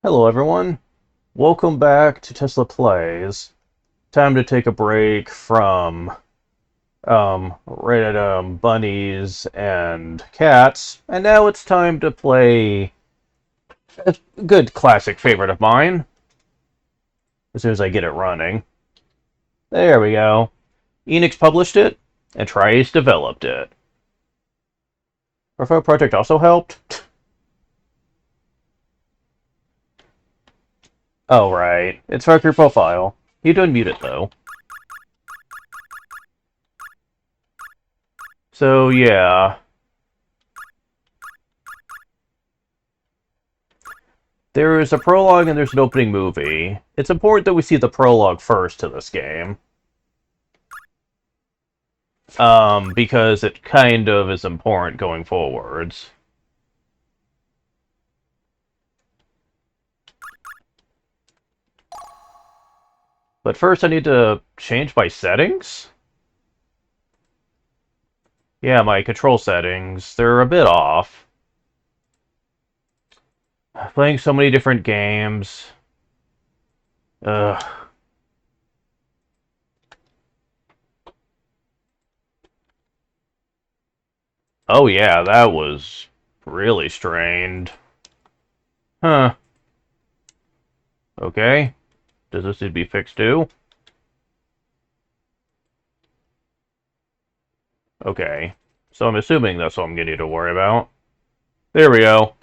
Hello everyone, welcome back to Tesla Plays. Time to take a break from bunnies and cats, and now it's time to play a good classic favorite of mine, as soon as I get it running. There we go. Enix published it, and Trice developed it. Profile Project also helped? Oh right, it's Valkyrie Profile. You don't mute it though. So yeah, there is a prologue and there's an opening movie. It's important that we see the prologue first to this game. Because it kind of is important going forwards. But first I need to change my settings? Yeah, my control settings, they're a bit off. Playing so many different games. Ugh. Oh yeah, that was really strained. Huh. Okay. Does this need to be fixed too? Okay. So I'm assuming that's what I'm going to need to worry about. There we go.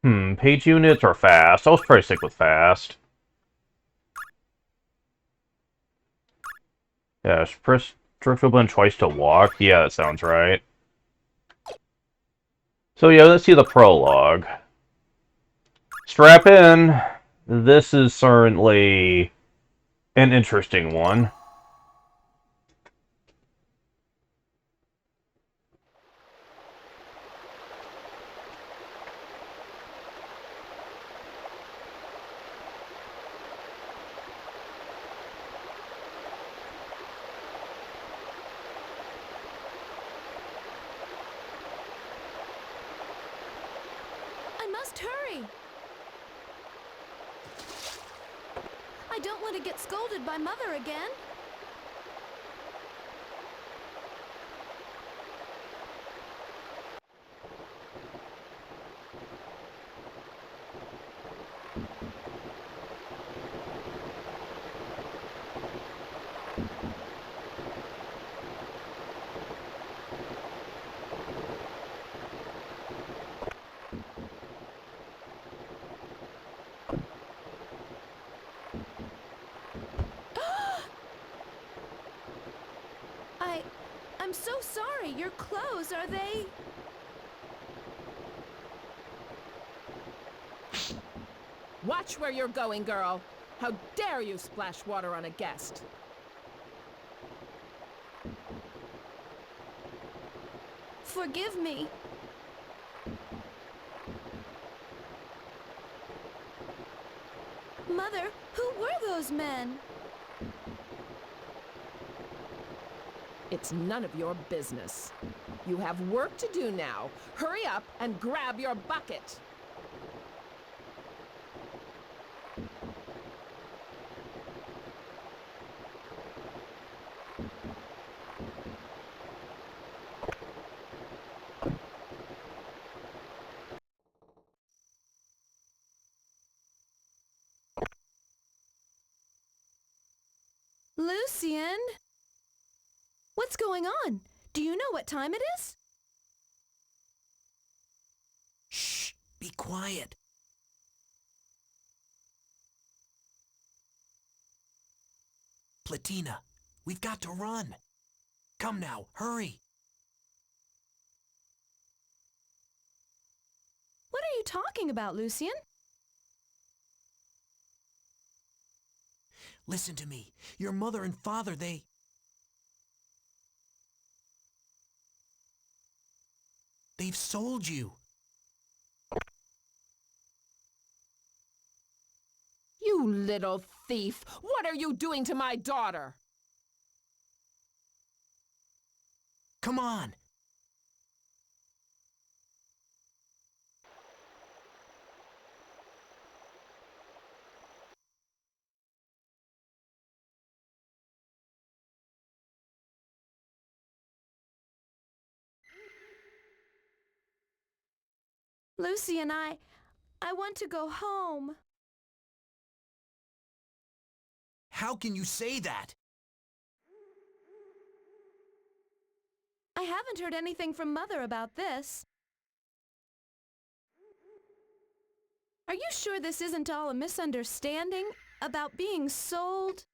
Page units or fast? I'll probably stick with fast. Yeah, press triple button twice to walk. Yeah, that sounds right. So yeah, let's see the prologue. Strap in. This is certainly an interesting one. I must hurry. I don't want to get scolded by Mother again. I'm so sorry. Your clothes, are they... Watch where you're going, girl. How dare you splash water on a guest? Forgive me. Mother, who were those men? It's none of your business. You have work to do now. Hurry up and grab your bucket. Lucian? What's going on? Do you know what time it is? Shh! Be quiet. Platina, we've got to run. Come now, hurry. What are you talking about, Lucian? Listen to me. Your mother and father, they've sold you. You little thief! What are you doing to my daughter? Come on. Lucy and I want to go home. How can you say that? I haven't heard anything from Mother about this. Are you sure this isn't all a misunderstanding about being sold?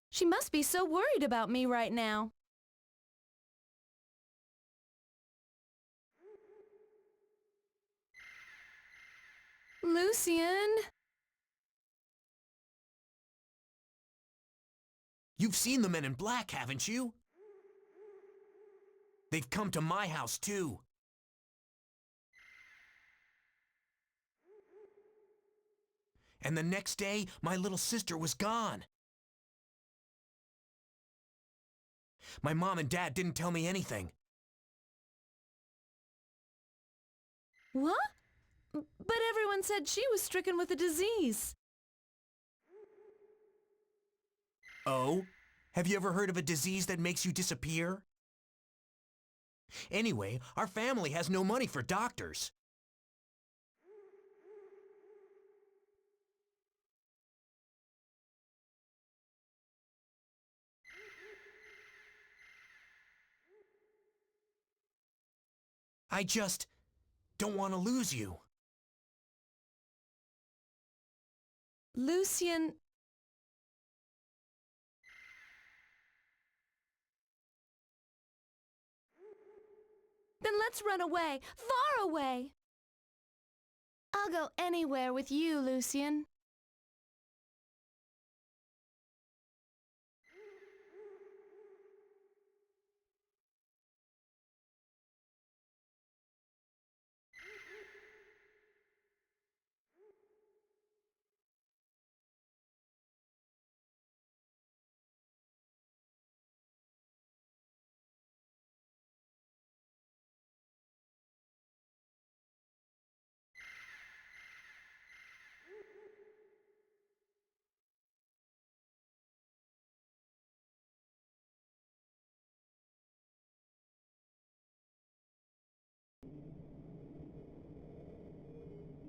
She must be so worried about me right now. Lucian? You've seen the men in black, haven't you? They've come to my house, too. And the next day, my little sister was gone. My mom and dad didn't tell me anything. What? But everyone said she was stricken with a disease. Oh? Have you ever heard of a disease that makes you disappear? Anyway, our family has no money for doctors. I just don't want to lose you. Lucian... Then let's run away, far away. I'll go anywhere with you, Lucian.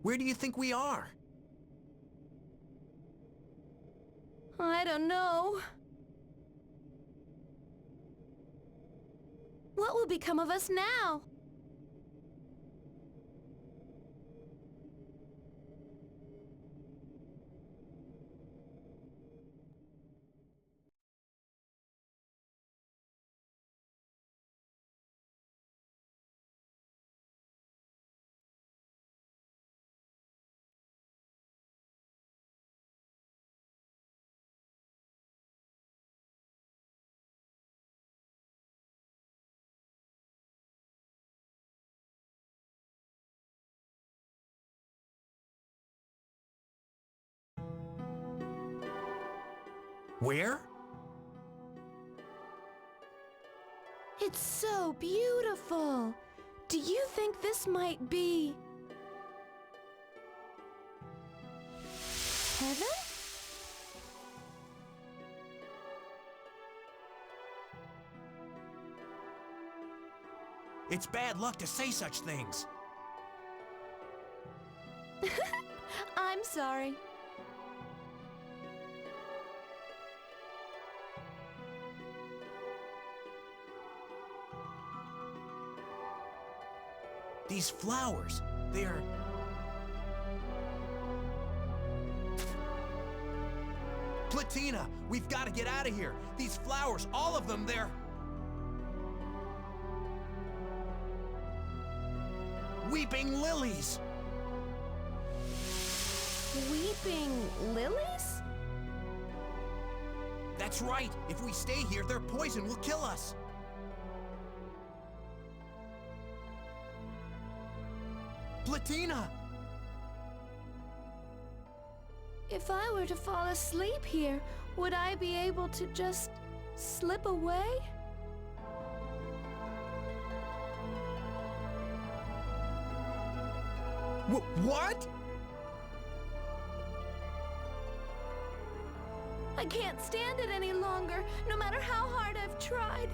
Where do you think we are? I don't know. What will become of us now? Where? It's so beautiful. Do you think this might be... heaven? It's bad luck to say such things. I'm sorry. These flowers, they're... Platina, we've got to get out of here. These flowers, all of them, they're... weeping lilies! Weeping lilies? That's right. If we stay here, their poison will kill us. Platina! If I were to fall asleep here, would I be able to just slip away? What? I can't stand it any longer, no matter how hard I've tried.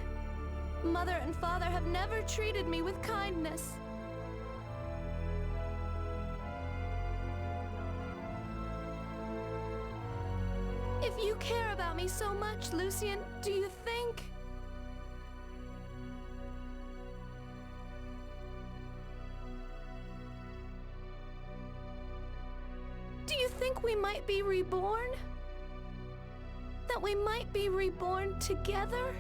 Mother and Father have never treated me with kindness. If you care about me so much, Lucien, do you think... Do you think we might be reborn? That we might be reborn together?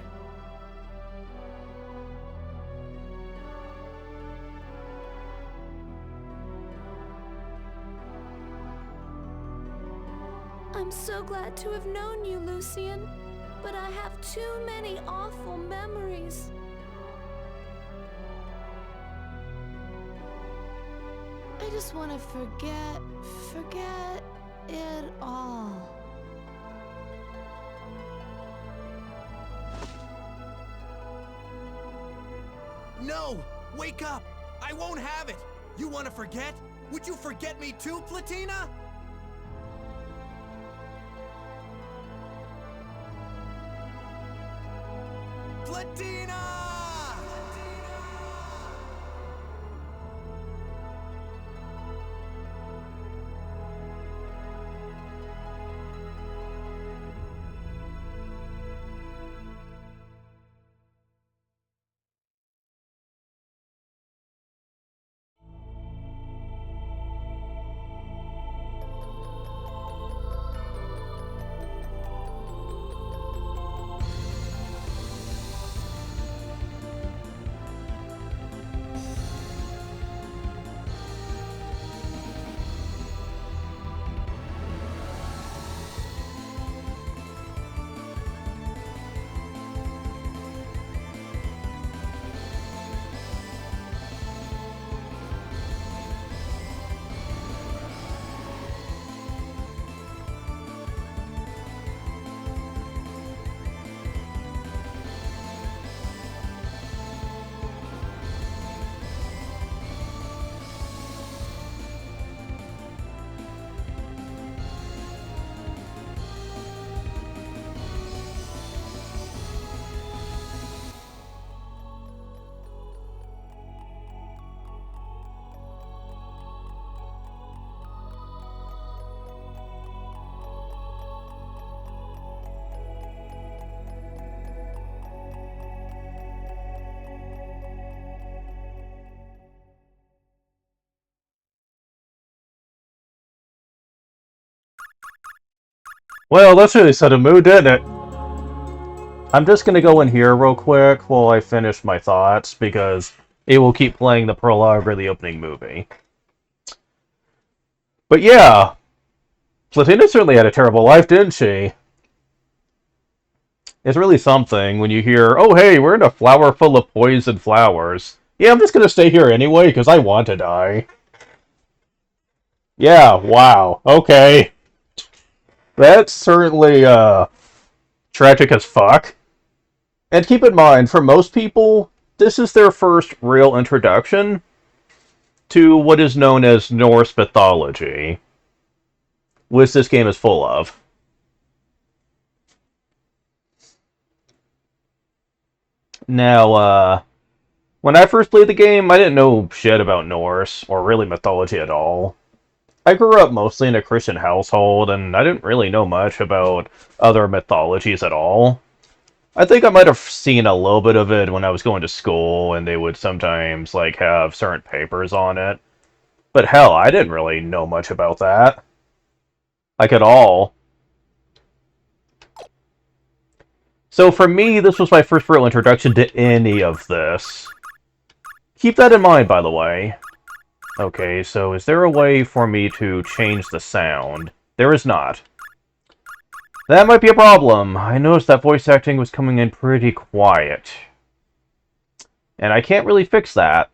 I'm so glad to have known you, Lucien, but I have too many awful memories. I just want to forget it all. No! Wake up! I won't have it! You want to forget? Would you forget me too, Platina? Platina! Well, that's really set a mood, didn't it? I'm just gonna go in here real quick while I finish my thoughts, because it will keep playing the prologue or the opening movie. But yeah, Platina certainly had a terrible life, didn't she? It's really something when you hear, oh hey, we're in a flower full of poison flowers. Yeah, I'm just gonna stay here anyway, because I want to die. Yeah, wow, okay. That's certainly, tragic as fuck. And keep in mind, for most people, this is their first real introduction to what is known as Norse mythology, which this game is full of. Now, when I first played the game, I didn't know shit about Norse, or really mythology at all. I grew up mostly in a Christian household, and I didn't really know much about other mythologies at all. I think I might have seen a little bit of it when I was going to school, and they would sometimes, like, have certain papers on it. But hell, I didn't really know much about that. Like, at all. So for me, this was my first real introduction to any of this. Keep that in mind, by the way. Okay, so is there a way for me to change the sound? There is not. That might be a problem. I noticed that voice acting was coming in pretty quiet. And I can't really fix that.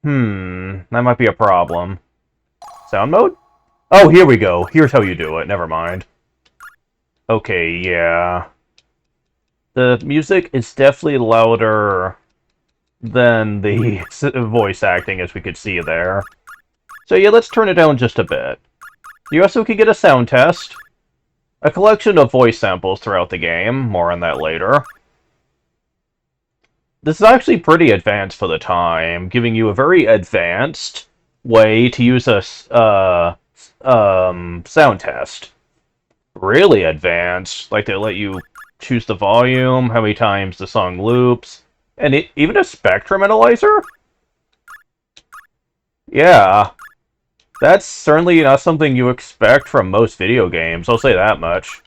That might be a problem. Sound mode? Oh, here we go. Here's how you do it. Never mind. Okay, yeah. The music is definitely louder than the voice acting, as we could see there. So yeah, let's turn it down just a bit. You also can get a sound test. a collection of voice samples throughout the game. More on that later. This is actually pretty advanced for the time, giving you a very advanced way to use a sound test. Really advanced. Like, they let you choose the volume, how many times the song loops, and even a spectrum analyzer? Yeah. That's certainly not something you expect from most video games, I'll say that much.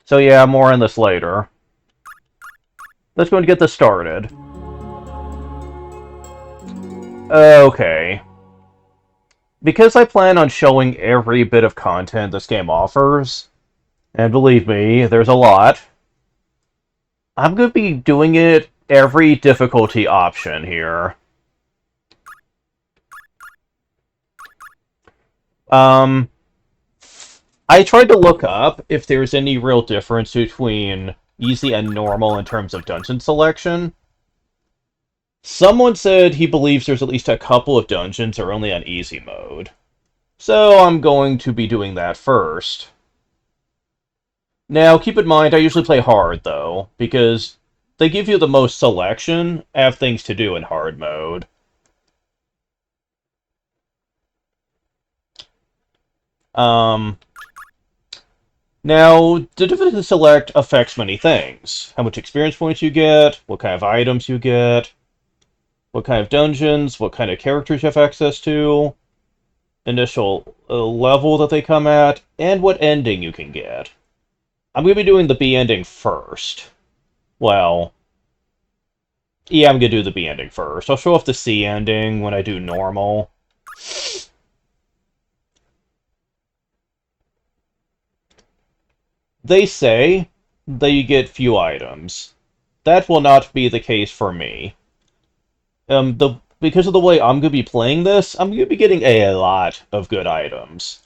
So yeah, more on this later. Let's go and get this started. Okay. Because I plan on showing every bit of content this game offers, and believe me, there's a lot, I'm going to be doing it every difficulty option here. I tried to look up if there's any real difference between easy and normal in terms of dungeon selection. Someone said he believes there's at least a couple of dungeons that are only on easy mode. So I'm going to be doing that first. Now, keep in mind, I usually play hard, though, because they give you the most selection, have things to do in hard mode. Now, the difficulty to select affects many things. How much experience points you get, what kind of items you get, what kind of dungeons, what kind of characters you have access to, initial level that they come at, and what ending you can get. I'm going to be doing the B ending first. Well, yeah, I'm going to do the B ending first. I'll show off the C ending when I do normal. They say that you get few items. That will not be the case for me. Because of the way I'm going to be playing this, I'm going to be getting a lot of good items.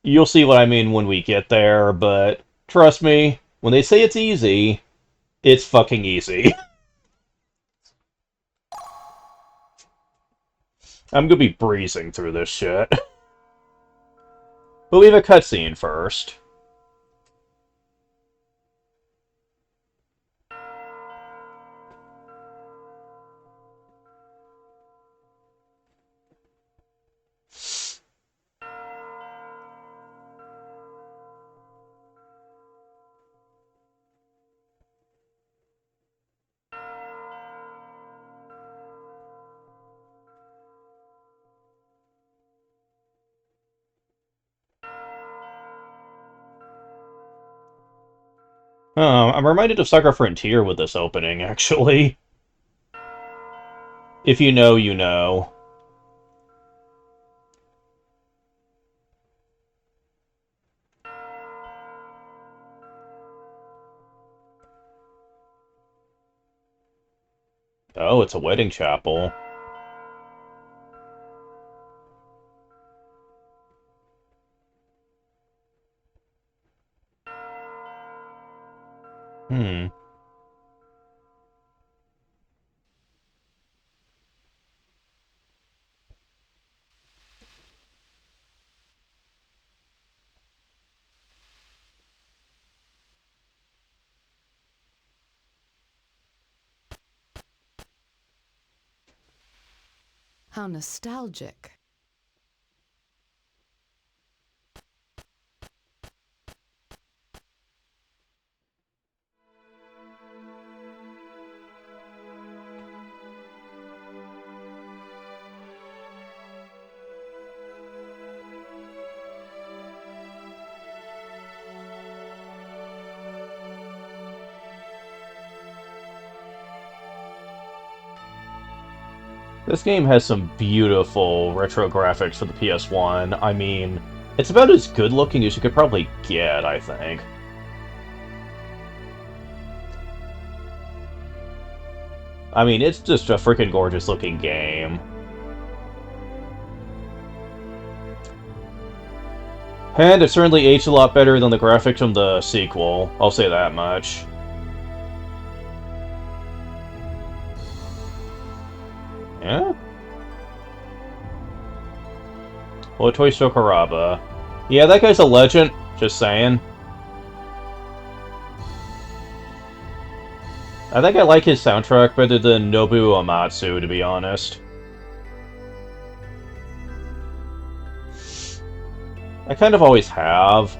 You'll see what I mean when we get there, but trust me, when they say it's easy, it's fucking easy. I'm going to be breezing through this shit. But we have a cutscene first. I'm reminded of Sucker Frontier with this opening, actually. If you know, you know. Oh, it's a wedding chapel. Hmm. How nostalgic. This game has some beautiful retro graphics for the PS1. I mean, it's about as good looking as you could probably get, I think. I mean, it's just a freaking gorgeous looking game. And it certainly aged a lot better than the graphics from the sequel, I'll say that much. Yeah? Well, Toy Stokaraba. Yeah, that guy's a legend. Just saying. I think I like his soundtrack better than Nobuo Uematsu, to be honest. I kind of always have.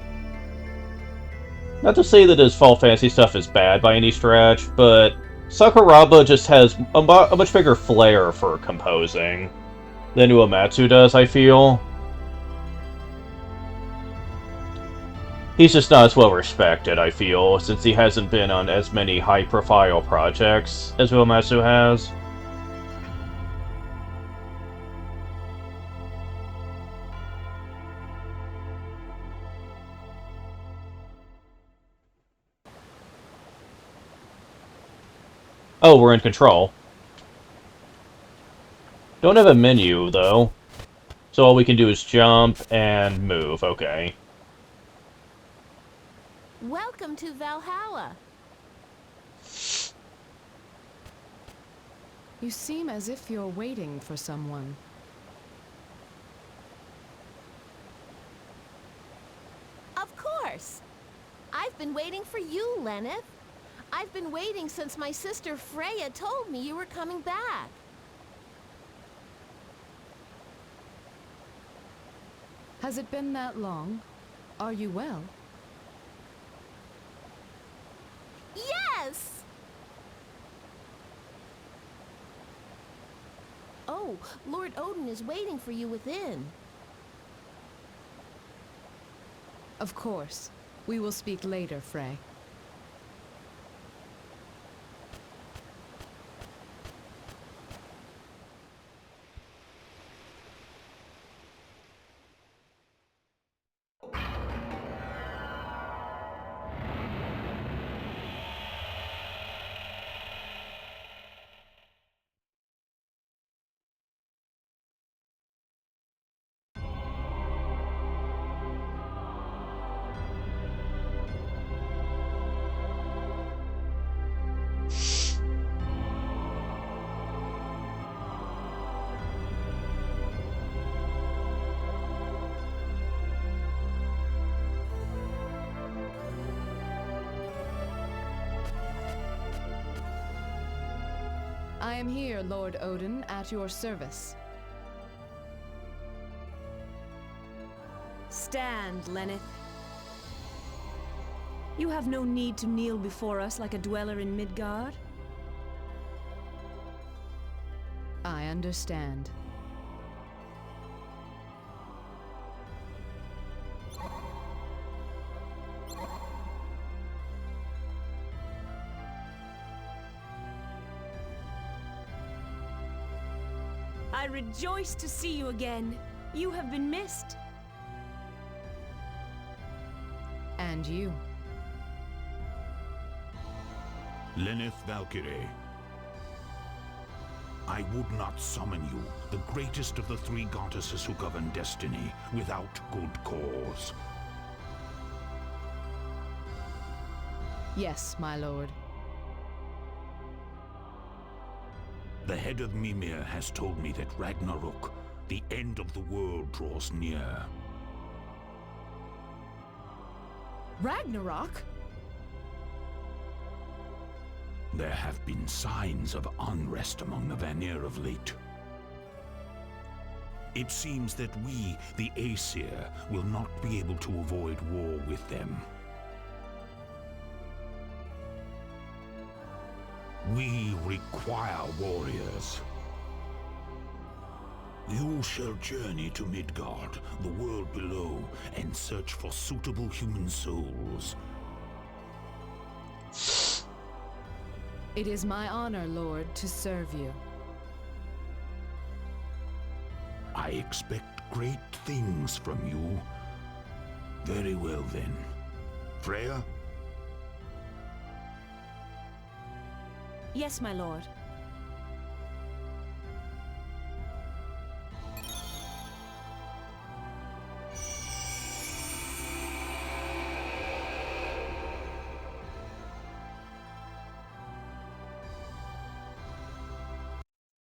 Not to say that his Fall Fantasy stuff is bad by any stretch, but Sakuraba just has a much bigger flair for composing than Uematsu does, I feel. He's just not as well respected, I feel, since he hasn't been on as many high-profile projects as Uematsu has. Oh, we're in control. Don't have a menu, though. So all we can do is jump and move, okay. Welcome to Valhalla. You seem as if you're waiting for someone. Of course. I've been waiting for you, Lenneth. I've been waiting since my sister Freya told me you were coming back. Has it been that long? Are you well? Yes! Oh, Lord Odin is waiting for you within. Of course. We will speak later, Frey. I am here, Lord Odin, at your service. Stand, Lenneth. You have no need to kneel before us like a dweller in Midgard. I understand. I rejoice to see you again. You have been missed. And you. Lenneth Valkyrie. I would not summon you, the greatest of the three goddesses who govern destiny, without good cause. Yes, my lord. The head of Mimir has told me that Ragnarok, the end of the world, draws near. Ragnarok? There have been signs of unrest among the Vanir of late. It seems that we, the Aesir, will not be able to avoid war with them. We require warriors. You shall journey to Midgard, the world below, and search for suitable human souls. It is my honor, Lord, to serve you. I expect great things from you. Very well then. Freya? Yes, my lord.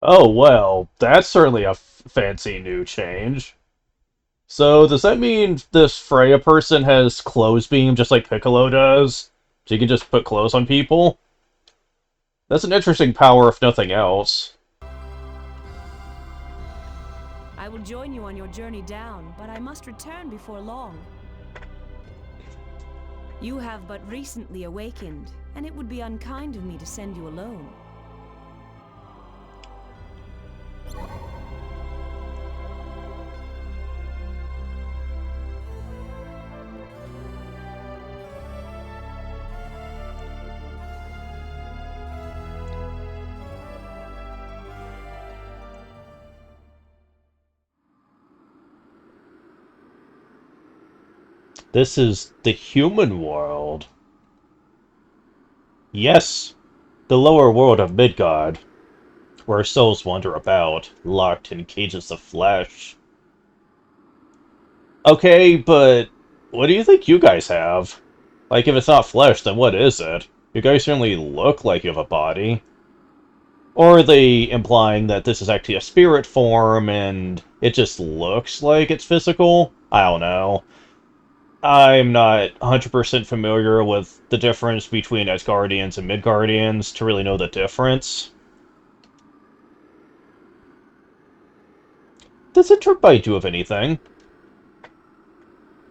Oh, well, that's certainly a fancy new change. So, does that mean this Freya person has clothes beam just like Piccolo does? So you can just put clothes on people? That's an interesting power, if nothing else. I will join you on your journey down, but I must return before long. You have but recently awakened, and it would be unkind of me to send you alone. This is the human world. Yes, the lower world of Midgard, where souls wander about, locked in cages of flesh. Okay, but what do you think you guys have? Like, if it's not flesh, then what is it? You guys certainly look like you have a body. Or are they implying that this is actually a spirit form and it just looks like it's physical? I don't know. I'm not 100% familiar with the difference between Asgardians and Midgardians to really know the difference. Does it remind you of anything?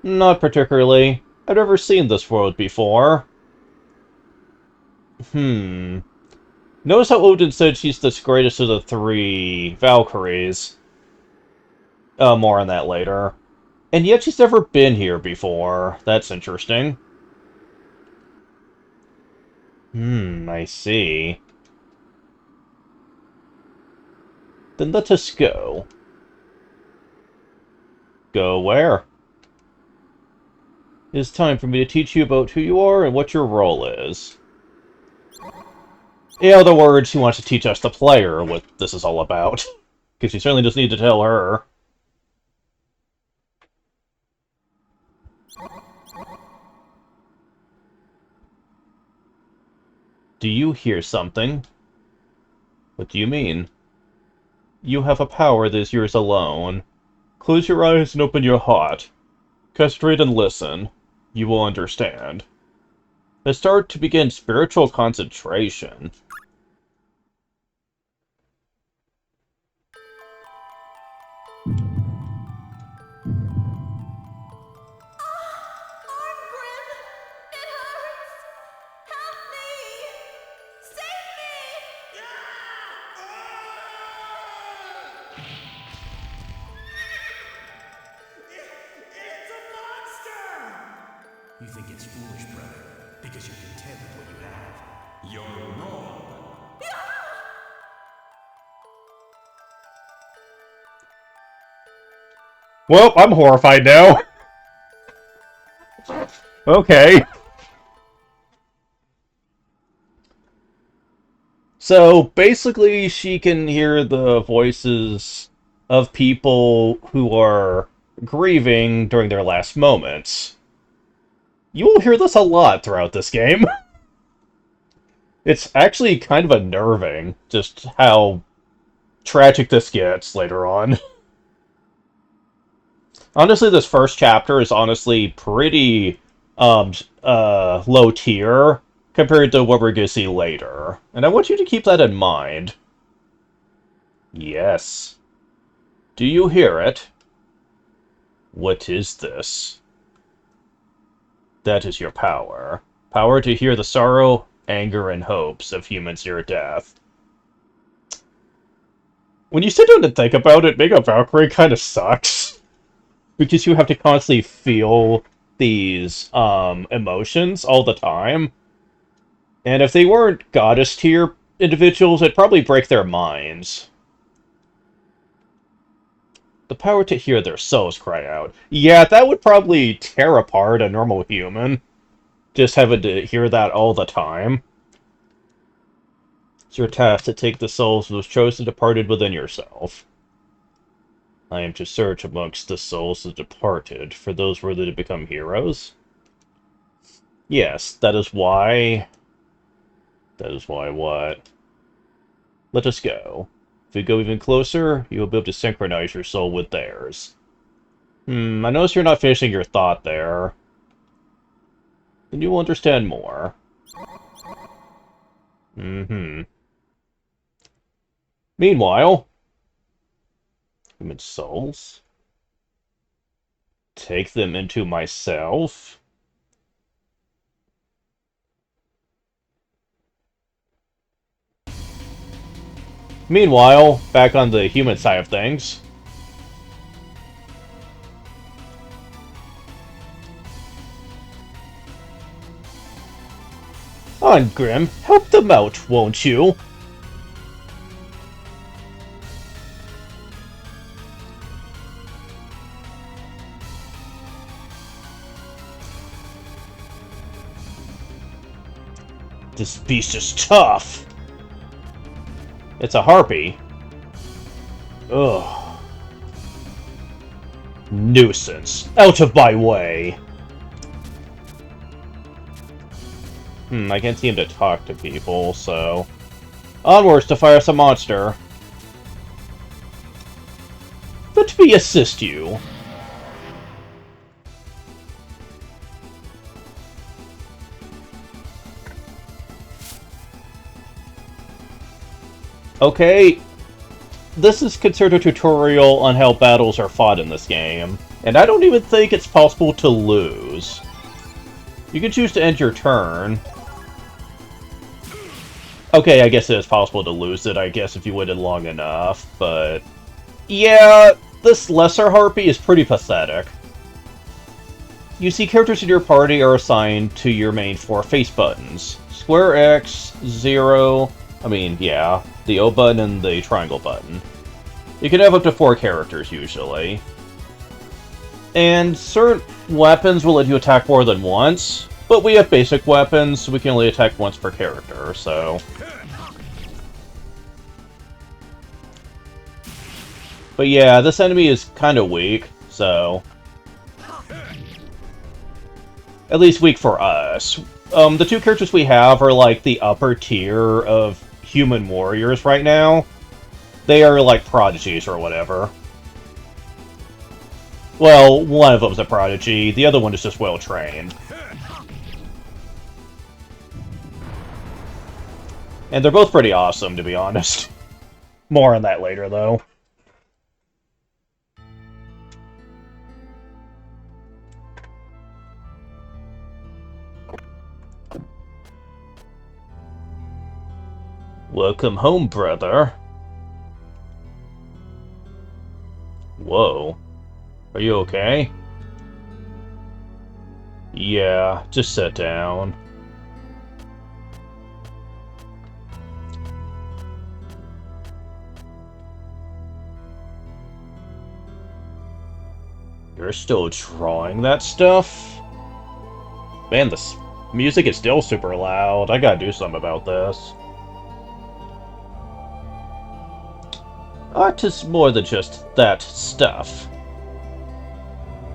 Not particularly. I've never seen this world before. Hmm. Notice how Odin said she's the greatest of the three Valkyries. More on that later. And yet she's never been here before. That's interesting. I see. Then let us go. Go where? It's time for me to teach you about who you are and what your role is. In other words, she wants to teach us, the player, what this is all about. Because you certainly just need to tell her. Do you hear something? What do you mean? You have a power that is yours alone. Close your eyes and open your heart. Concentrate and listen. You will understand. Let's start to begin spiritual concentration. It's a monster! You think it's foolish, brother, because you're content with what you have. You're wrong. Well, I'm horrified now. Okay. So, basically, she can hear the voices of people who are grieving during their last moments. You will hear this a lot throughout this game. It's actually kind of unnerving, just how tragic this gets later on. Honestly, this first chapter is honestly pretty low tier compared to what we're going to see later. And I want you to keep that in mind. Yes. Do you hear it? What is this? That is your power. Power to hear the sorrow, anger, and hopes of humans near death. When you sit down and think about it, being a Valkyrie kind of sucks. Because you have to constantly feel these emotions all the time. And if they weren't goddess tier individuals, it'd probably break their minds. The power to hear their souls cry out. Yeah, that would probably tear apart a normal human. Just having to hear that all the time. It's your task to take the souls of those chosen departed within yourself. I am to search amongst the souls of the departed for those worthy to become heroes. Yes, that is why... That is why what? Let us go. If we go even closer, you will be able to synchronize your soul with theirs. I notice you're not finishing your thought there. Then you will understand more. Meanwhile, human souls. Take them into myself. Meanwhile, back on the human side of things. On, Grim, help them out, won't you? This beast is tough. It's a harpy. Ugh. Nuisance. Out of my way. I can't seem to talk to people, so... Onwards to fire some monster. Let me assist you. Okay, this is considered a tutorial on how battles are fought in this game, and I don't even think it's possible to lose. You can choose to end your turn. Okay, I guess it is possible to lose it, I guess, if you waited long enough, but... Yeah, this lesser harpy is pretty pathetic. You see, characters in your party are assigned to your main 4 face buttons. Square X, 0... the O button and the triangle button. You can have up to 4 characters, usually. And certain weapons will let you attack more than once, but we have basic weapons, so we can only attack once per character, so... But yeah, this enemy is kind of weak, so... At least weak for us. The 2 characters we have are like the upper tier of human warriors right now. They are like prodigies or whatever. Well, one of them's a prodigy, the other one is just well trained. And they're both pretty awesome, to be honest. More on that later, though. Welcome home, brother. Whoa. Are you okay? Yeah, just sit down. You're still drawing that stuff? Man, this music is still super loud. I gotta do something about this. Art is more than just that stuff.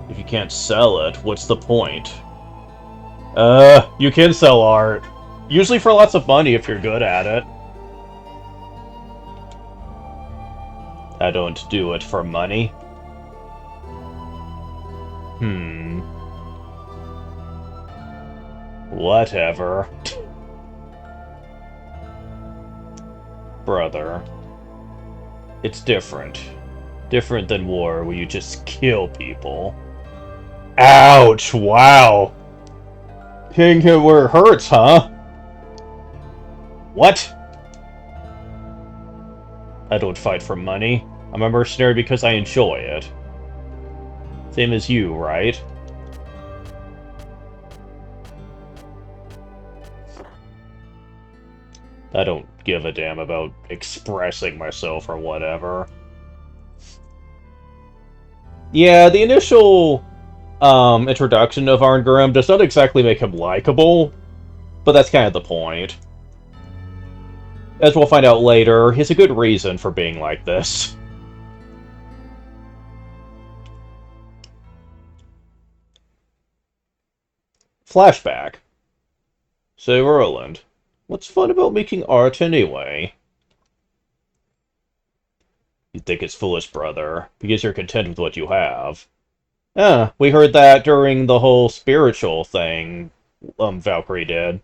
If you can't sell it, what's the point? You can sell art. Usually for lots of money if you're good at it. I don't do it for money. Whatever. Brother. It's different. Different than war, where you just kill people. Ouch! Wow! Hitting him where it hurts, huh? What? I don't fight for money. I'm a mercenary because I enjoy it. Same as you, right? I don't give a damn about expressing myself or whatever. Yeah, the initial introduction of Arngrim does not exactly make him likable, but that's kind of the point. As we'll find out later, he has a good reason for being like this. Flashback. So, Roland, what's fun about making art anyway? You think it's foolish, brother, because you're content with what you have. We heard that during the whole spiritual thing Valkyrie did.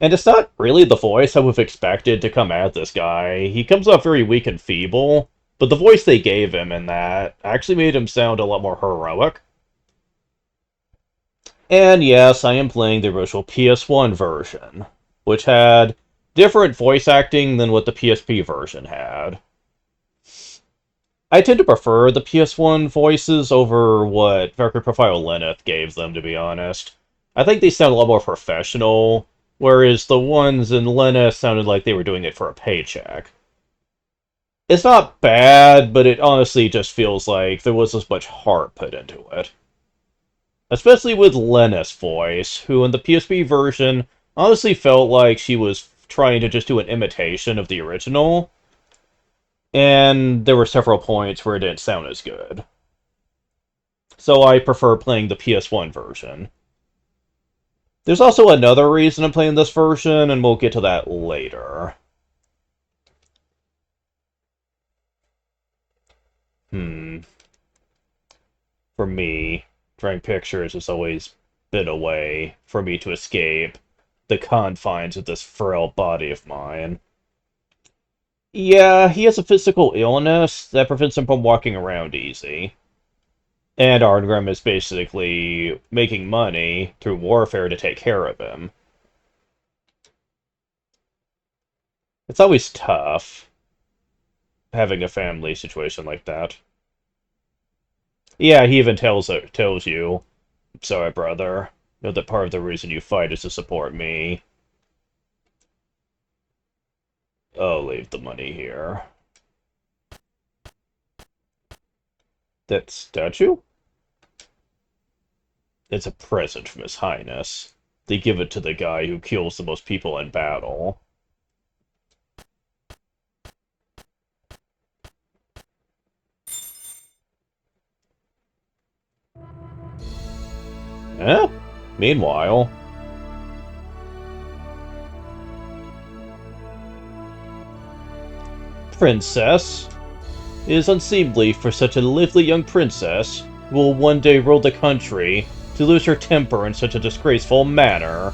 And it's not really the voice I would have expected to come at this guy. He comes off very weak and feeble, but the voice they gave him in that actually made him sound a lot more heroic. And yes, I am playing the original PS1 version, which had different voice acting than what the PSP version had. I tend to prefer the PS1 voices over what Valkyrie Profile Lenneth gave them, to be honest. I think they sound a lot more professional, whereas the ones in Lenneth sounded like they were doing it for a paycheck. It's not bad, but it honestly just feels like there was as much heart put into it. Especially with Lenneth's voice, who in the PSP version honestly felt like she was trying to just do an imitation of the original, and there were several points where it didn't sound as good. So I prefer playing the PS1 version. There's also another reason I'm playing this version, and we'll get to that later. For me, drawing pictures has always been a way for me to escape the confines of this frail body of mine. Yeah, he has a physical illness that prevents him from walking around easy. And Arngrim is basically making money through warfare to take care of him. It's always tough having a family situation like that. Yeah, he even tells you, sorry, brother, know that part of the reason you fight is to support me. I'll leave the money here. That statue? It's a present from His Highness. They give it to the guy who kills the most people in battle. Eh? Meanwhile... Princess? It is unseemly for such a lively young princess, who will one day rule the country, to lose her temper in such a disgraceful manner.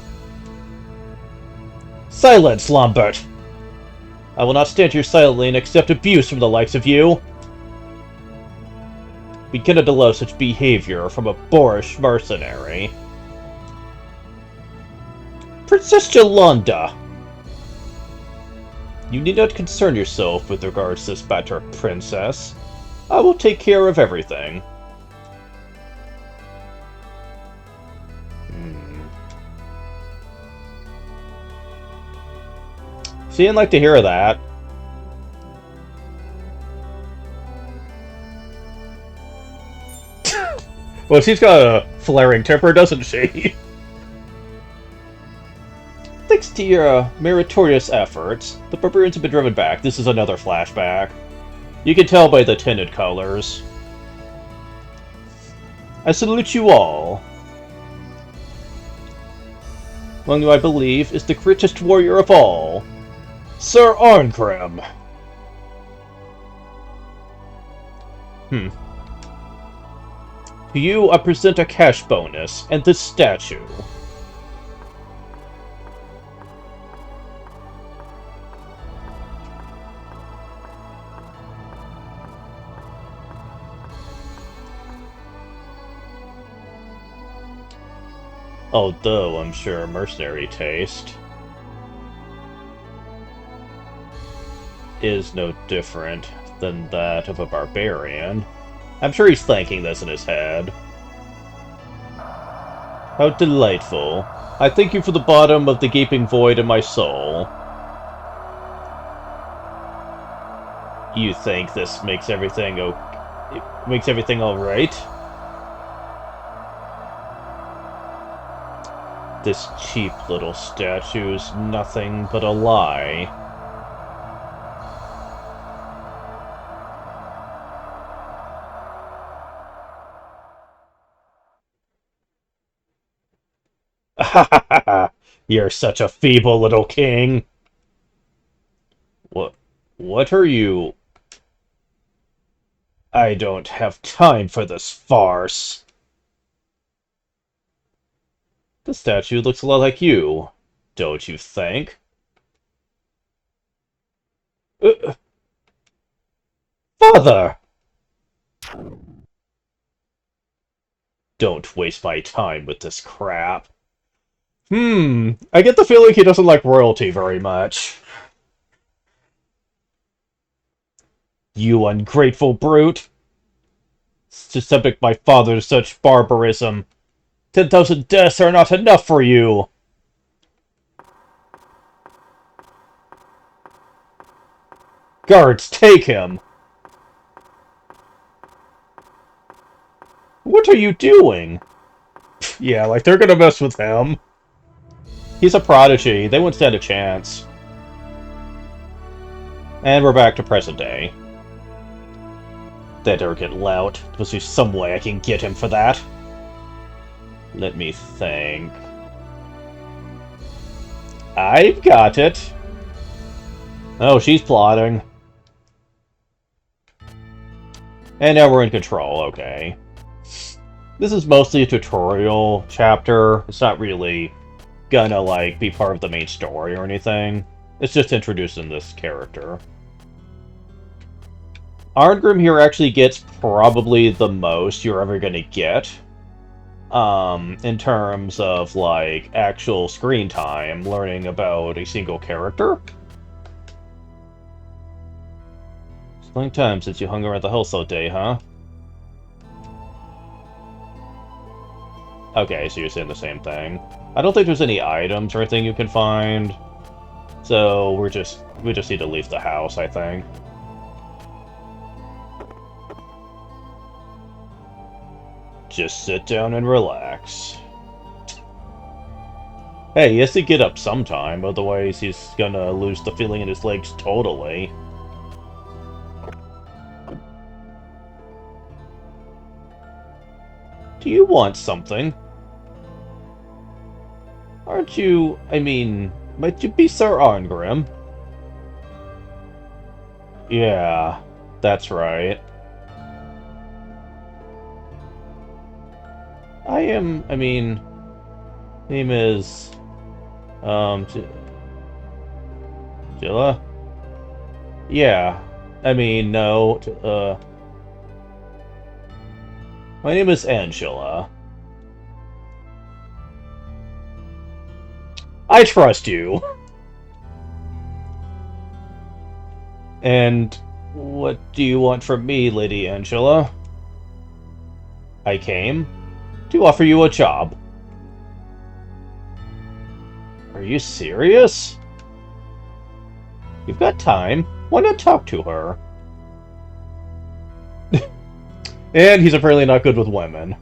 Silence, Lambert! I will not stand here silently and accept abuse from the likes of you. We cannot allow such behavior from a boorish mercenary. Princess Yolanda! You need not concern yourself with regards to this matter, Princess. I will take care of everything. She didn't like to hear that. Well, she's got a flaring temper, doesn't she? Thanks to your meritorious efforts, the barbarians have been driven back. This is another flashback. You can tell by the tinted colors. I salute you all. Among you, I believe, is the greatest warrior of all, Sir Arngrim. To you, I present a cash bonus and this statue. Although, I'm sure, mercenary taste is no different than that of a barbarian. I'm sure he's thinking this in his head. How delightful. I thank you for the bottom of the gaping void in my soul. You think this makes everything alright? This cheap little statue's nothing but a lie. You're such a feeble little king. What are you... I don't have time for this farce. The statue looks a lot like you, don't you think? Uh, Father! Don't waste my time with this crap. I get the feeling he doesn't like royalty very much. You ungrateful brute! To subject my father to such barbarism. 10,000 deaths are not enough for you! Guards, take him! What are you doing? Yeah, like, they're gonna mess with him. He's a prodigy. They wouldn't stand a chance. And we're back to present day. That arrogant lout. Must be some way I can get him for that. Let me think. I've got it. Oh, she's plotting. And now we're in control, okay. This is mostly a tutorial chapter. It's not really gonna, like, be part of the main story or anything. It's just introducing this character. Arngrim here actually gets probably the most you're ever gonna get. In terms of, like, actual screen time, learning about a single character. It's a long time since you hung around the house all day, huh? Okay, so you're saying the same thing. I don't think there's any items or anything you can find. So we just need to leave the house, I think. Just sit down and relax. Hey, he has to get up sometime, otherwise he's gonna lose the feeling in his legs totally. Do you want something? Aren't you... might you be Sir Arngrim? Yeah, that's right. Name is... Jilla? Yeah, no, my name is Angela. I trust you. And what do you want from me, Lady Angela? I came to offer you a job. Are you serious? You've got time. Why not talk to her? And he's apparently not good with women.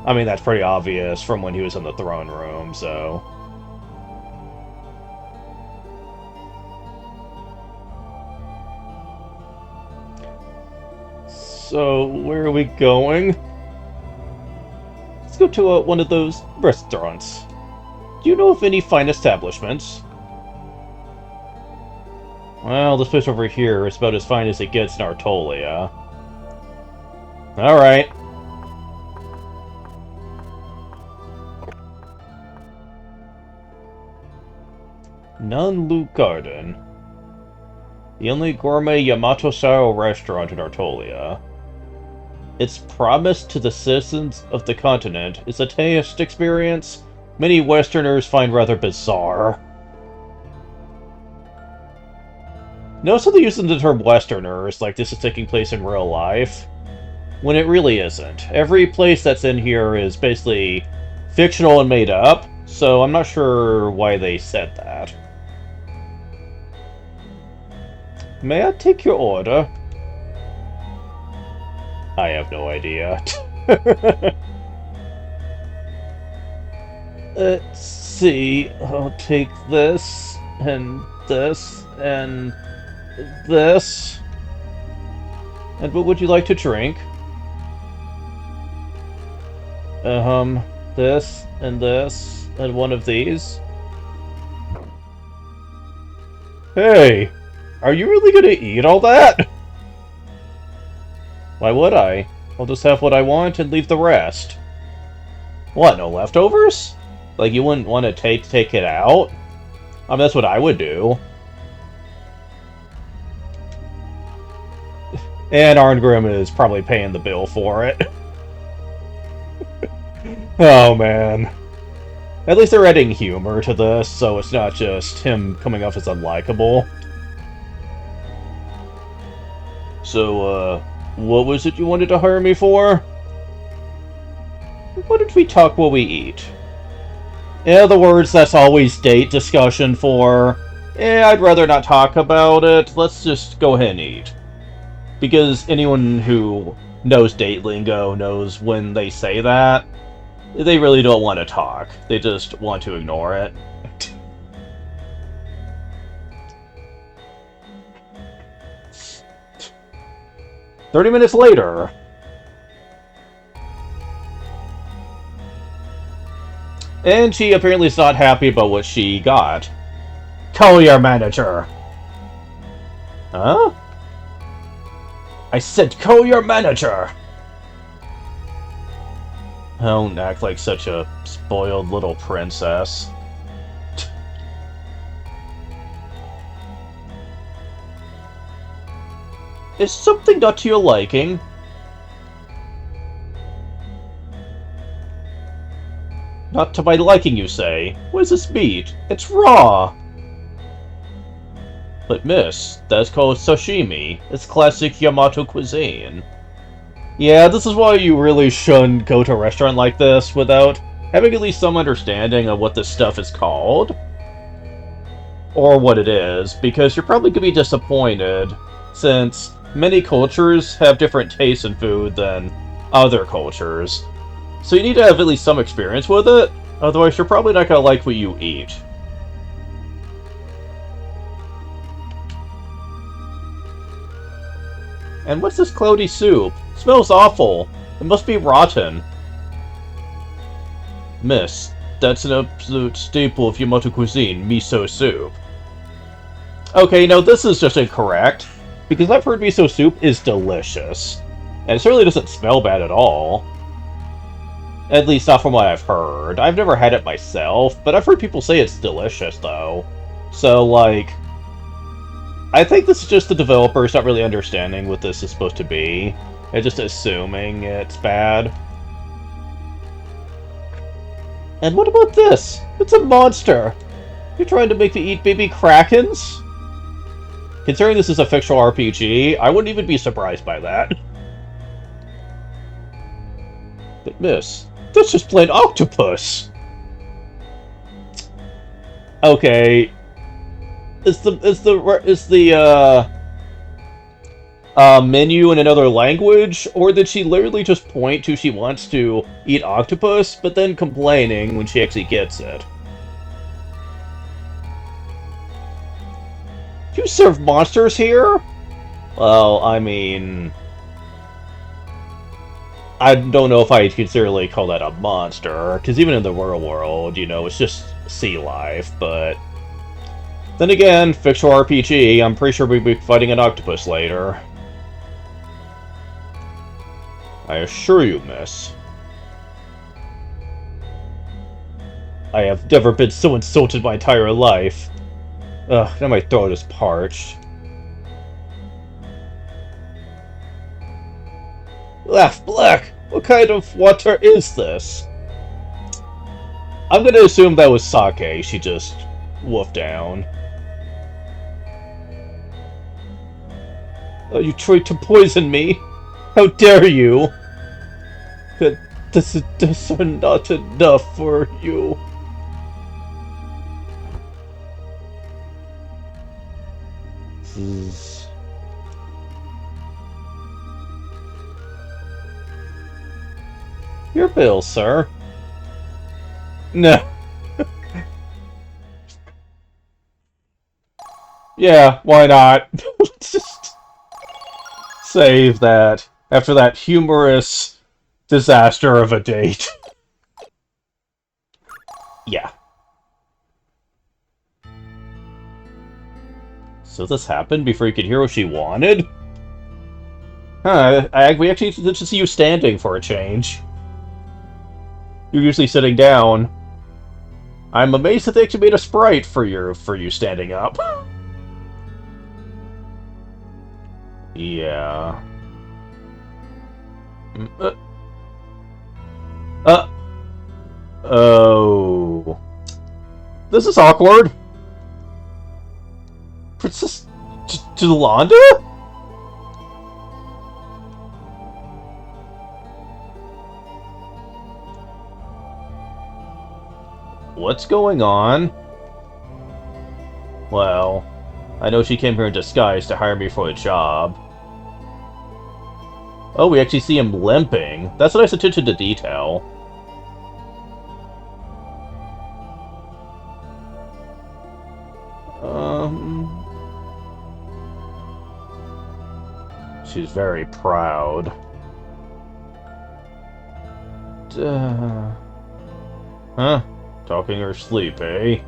I mean, that's pretty obvious from when he was in the throne room, so... So, where are we going? Let's go to one of those restaurants. Do you know of any fine establishments? Well, this place over here is about as fine as it gets in Artolia. Alright. Nunlu Garden. The only gourmet Yamato-style restaurant in Artolia. Its promise to the citizens of the continent is a taste experience many Westerners find rather bizarre. Notice how they use the term Westerners like this is taking place in real life, when it really isn't. Every place that's in here is basically fictional and made up, so I'm not sure why they said that. May I take your order? I have no idea. Let's see. I'll take this, and this, and this. And what would you like to drink? This, and one of these. Hey! Are you really gonna eat all that? Why would I? I'll just have what I want and leave the rest. What, no leftovers? Like, you wouldn't want to take it out? I mean, that's what I would do. And Arngrim is probably paying the bill for it. Oh, man. At least they're adding humor to this, so it's not just him coming off as unlikable. So, what was it you wanted to hire me for? Why don't we talk while we eat? In other words, that's always date discussion for, I'd rather not talk about it, let's just go ahead and eat. Because anyone who knows date lingo knows when they say that, they really don't want to talk. They just want to ignore it. "30 minutes later." And she apparently is not happy about what she got. "Call your manager." Huh? I said call your manager! Don't act like such a spoiled little princess. Is something not to your liking? Not to my liking, you say? What is this meat? It's raw! But miss, that's called sashimi. It's classic Yamato cuisine. Yeah, this is why you really shouldn't go to a restaurant like this without having at least some understanding of what this stuff is called. Or what it is, because you're probably going to be disappointed, since many cultures have different tastes in food than other cultures. So you need to have at least some experience with it, otherwise you're probably not going to like what you eat. And what's this cloudy soup? It smells awful. It must be rotten. Miss, that's an absolute staple of Yamato cuisine, miso soup. Okay, no, this is just incorrect, because I've heard miso soup is delicious. And it certainly doesn't smell bad at all. At least not from what I've heard. I've never had it myself, but I've heard people say it's delicious, though. So, like, I think this is just the developers not really understanding what this is supposed to be, and just assuming it's bad. And what about this? It's a monster! You're trying to make me eat baby krakens? Considering this is a fictional RPG, I wouldn't even be surprised by that. But miss, that's just plain octopus! Okay. Is the menu in another language, or did she literally just point to she wants to eat octopus, but then complaining when she actually gets it? You serve monsters here? Well, I mean, I don't know if I'd considerably call that a monster, because even in the real world, you know, it's just sea life, but then again, fictional RPG, I'm pretty sure we'll be fighting an octopus later. I assure you, miss. I have never been so insulted my entire life. Ugh, now my throat is parched. Laugh black! What kind of water is this? I'm gonna assume that was sake she just wolfed down. You tried to poison me? How dare you? This is not enough for you. Your bill, sir. No. Yeah, why not? Just save that after that humorous disaster of a date. Yeah. So this happened before you could hear what she wanted? Huh, we actually get to see you standing for a change. You're usually sitting down. I'm amazed that they actually made a sprite for you standing up. Yeah. Mm, uh, oh. This is awkward. Princess Jolanda? What's going on? Well, I know she came here in disguise to hire me for a job. Oh, we actually see him limping. That's a nice attention to detail. She's very proud. Huh? Talking or sleep, eh?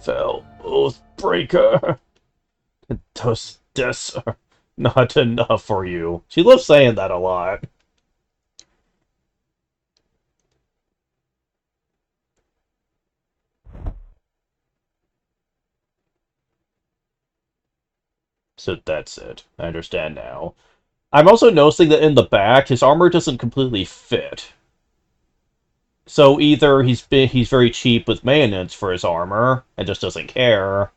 Fell Oathbreaker. Those deaths are not enough for you. She loves saying that a lot. So that's it. I understand now. I'm also noticing that in the back, his armor doesn't completely fit. So either he's very cheap with maintenance for his armor and just doesn't care,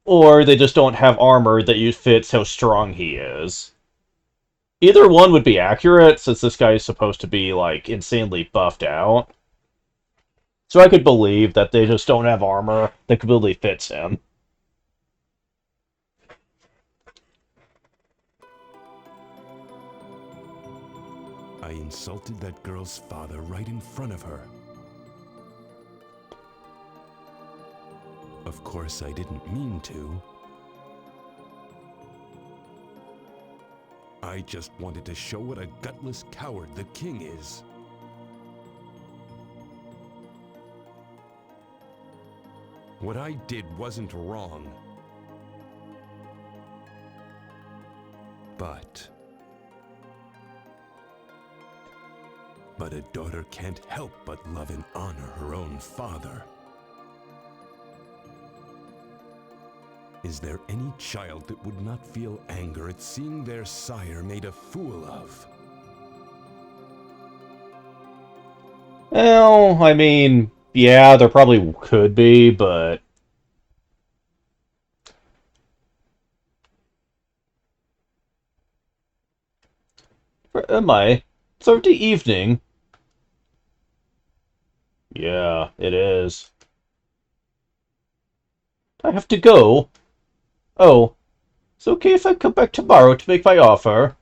or they just don't have armor that fits how strong he is. Either one would be accurate, since this guy is supposed to be, like, insanely buffed out. So I could believe that they just don't have armor that completely fits him. I insulted that girl's father right in front of her. Of course, I didn't mean to. I just wanted to show what a gutless coward the king is. What I did wasn't wrong. But a daughter can't help but love and honor her own father. Is there any child that would not feel anger at seeing their sire made a fool of? Well, I mean, yeah, there probably could be, but... Where am I? It's already evening. Yeah, it is. I have to go. Oh, it's okay if I come back tomorrow to make my offer.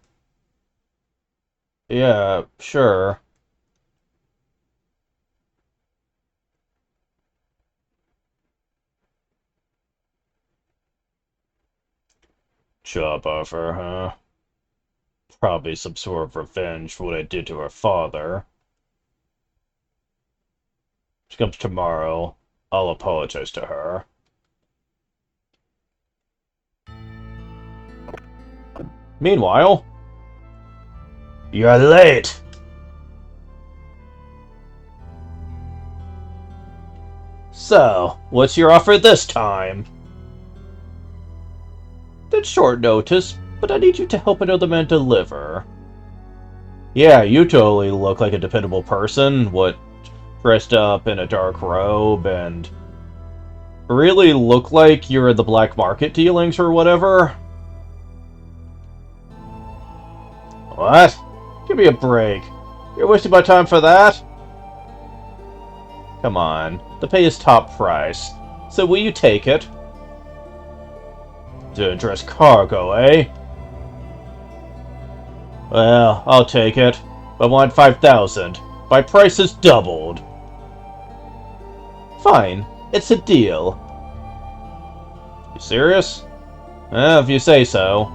Yeah, sure. Job offer, huh? Probably some sort of revenge for what I did to her father. She comes tomorrow. I'll apologize to her. Meanwhile... You're late! So, what's your offer this time? That's short notice, but I need you to help another man deliver. Yeah, you totally look like a dependable person, dressed up in a dark robe, and really look like you're in the black market dealings or whatever. What? Give me a break. You're wasting my time for that? Come on, the pay is top price, so will you take it? Dangerous cargo, eh? Well, I'll take it. I want 5,000. My price is doubled. Fine, it's a deal. You serious? If you say so.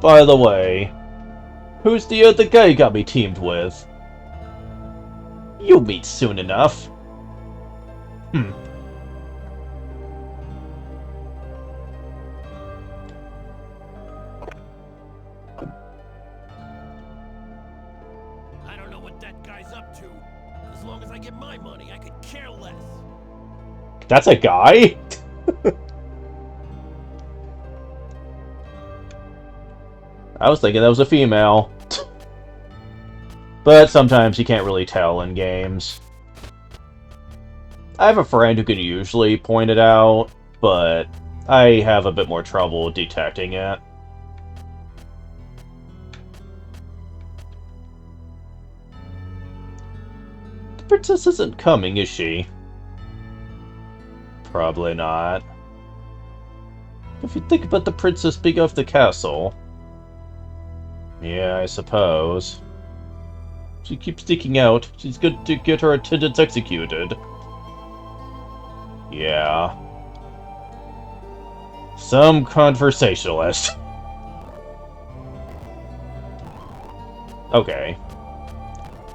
By the way, who's the other guy you got me teamed with? You'll meet soon enough. I don't know what that guy's up to. As long as I get my money, I could care less. That's a guy? I was thinking that was a female. But sometimes you can't really tell in games. I have a friend who can usually point it out, but I have a bit more trouble detecting it. The princess isn't coming, is she? Probably not. If you think about the princess being off the castle... Yeah, I suppose. She keeps sticking out. She's good to get her attendants executed. Yeah. Some conversationalist. Okay.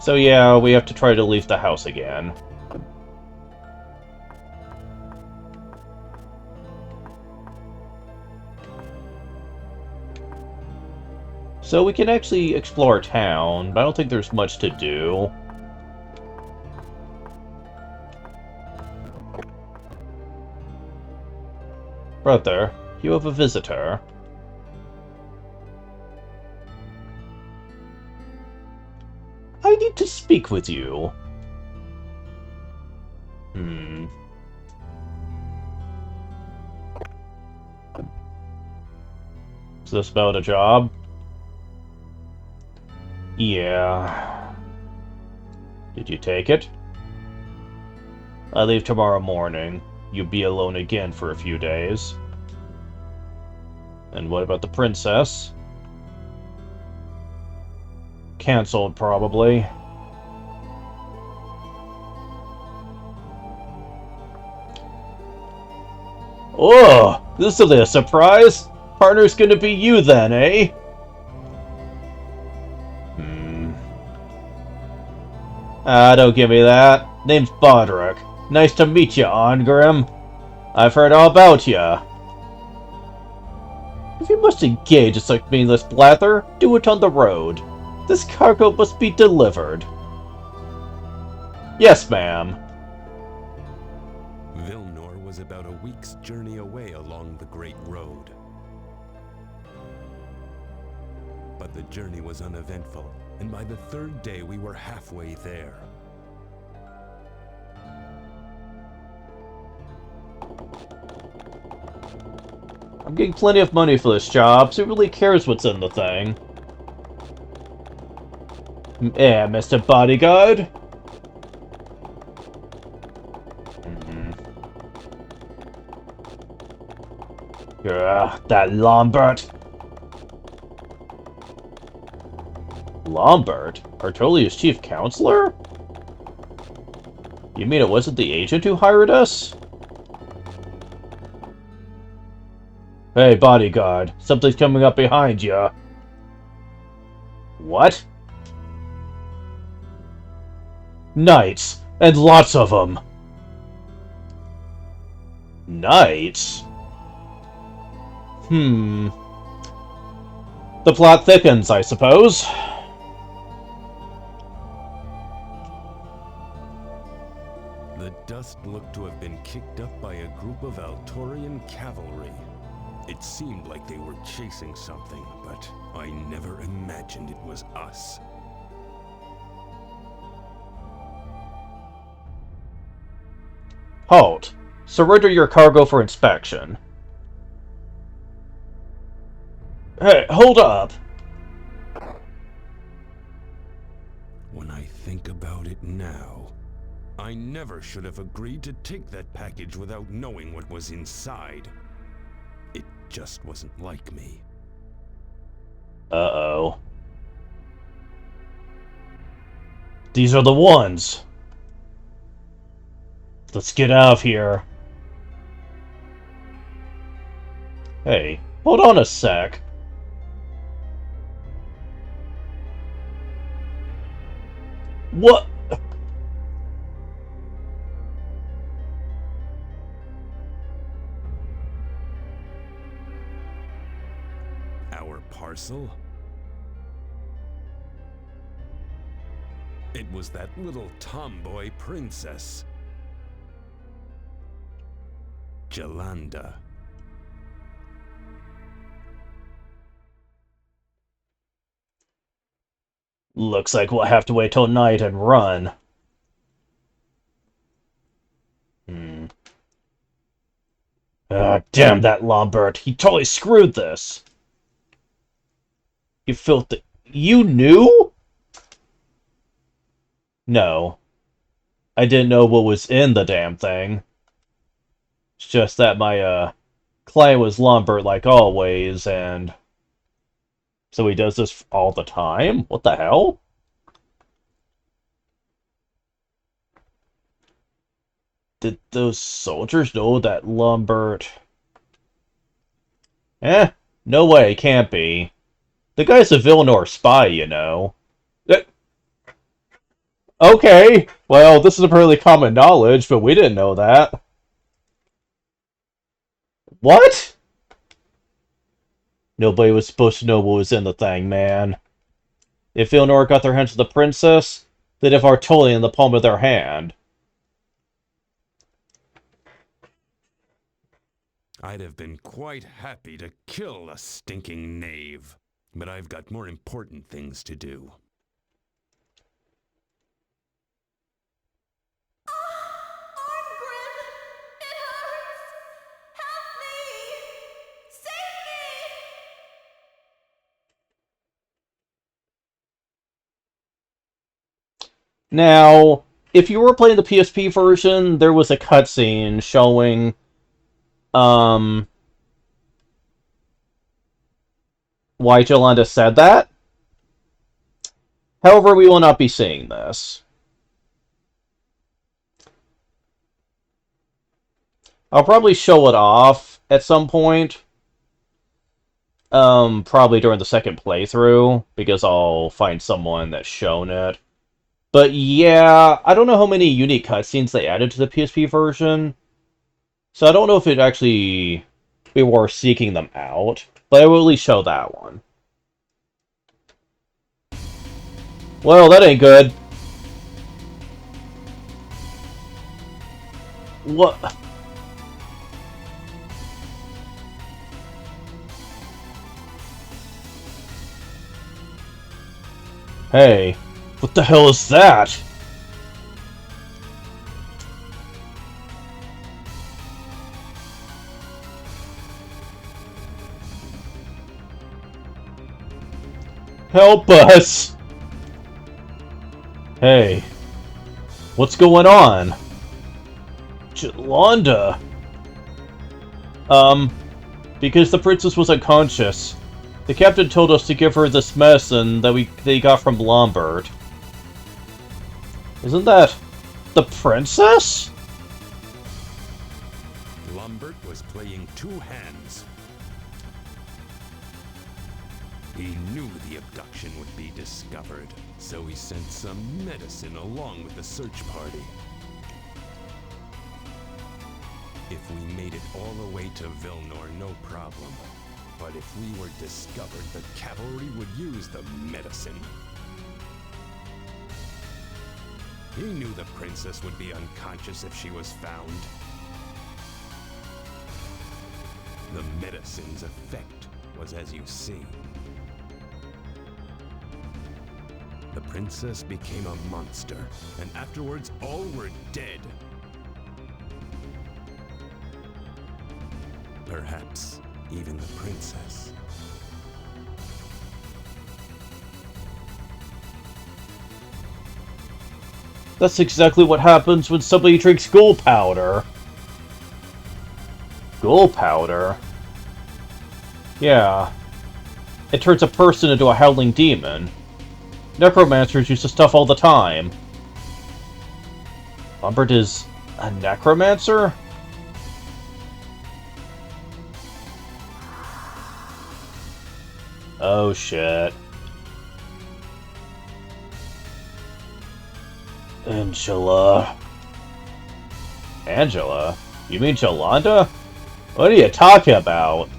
So yeah, we have to try to leave the house again. So we can actually explore town, but I don't think there's much to do. Brother, you have a visitor. I need to speak with you. Is this about a job? Yeah. Did you take it? I leave tomorrow morning. You'll be alone again for a few days. And what about the princess? Cancelled, probably. Oh, this is a surprise. Partner's gonna be you then, eh? Don't give me that. Name's Bodrick. Nice to meet you, Ongrim. I've heard all about ya. If you must engage in such meaningless blather, do it on the road. This cargo must be delivered. Yes, ma'am. Vilnor was about a week's journey away along the Great Road. But the journey was uneventful, and by the third day we were halfway there. I'm getting plenty of money for this job, so who really cares what's in the thing? Yeah, Mr. Bodyguard? That Lambert. Lambert? Artolia's chief counselor? You mean it wasn't the agent who hired us? Hey, bodyguard. Something's coming up behind you. What? Knights. And lots of them. Knights? The plot thickens, I suppose. The dust looked to have been kicked up by a group of Altorian cavalry. It seemed like they were chasing something, but I never imagined it was us. Halt. Surrender your cargo for inspection. Hey, hold up. When I think about it now, I never should have agreed to take that package without knowing what was inside. It just wasn't like me. Uh-oh. These are the ones. Let's get out of here. Hey, hold on a sec. What? Our parcel? It was that little tomboy princess. Jolanda. Looks like we'll have to wait till night and run. Damn that Lambert. He totally screwed this. You filthy... You knew? No. I didn't know what was in the damn thing. It's just that my, client was Lambert like always, and... So he does this all the time? What the hell? Did those soldiers know that Lambert... No way, can't be. The guy's a Villanor spy, you know. Okay, well, this is apparently common knowledge, but we didn't know that. What? Nobody was supposed to know what was in the thing, man. If Villanor got their hands on the princess, they'd have Artoli in the palm of their hand. I'd have been quite happy to kill a stinking knave, but I've got more important things to do. Now, if you were playing the PSP version, there was a cutscene showing, why Jolanda said that. However, we will not be seeing this. I'll probably show it off at some point. Probably during the second playthrough, because I'll find someone that's shown it. But yeah, I don't know how many unique cutscenes they added to the PSP version, so I don't know if it'd actually be worth seeking them out, but I will at least show that one. Well, that ain't good. What? Hey, what the hell is that? Help us! Hey, what's going on? Jolanda! Because the princess was unconscious. The captain told us to give her this medicine that they got from Lambert. Isn't that the princess? Lambert was playing two hands. He knew the abduction would be discovered, so he sent some medicine along with the search party. If we made it all the way to Vilnor, no problem. But if we were discovered, the cavalry would use the medicine. He knew the princess would be unconscious if she was found. The medicine's effect was as you see. The princess became a monster, and afterwards all were dead. Perhaps even the princess. That's exactly what happens when somebody drinks ghoul powder. Ghoul powder? Yeah. It turns a person into a howling demon. Necromancers use this stuff all the time. Lambert is a necromancer? Oh shit. Angela. Angela? You mean Jolanda? What are you talking about?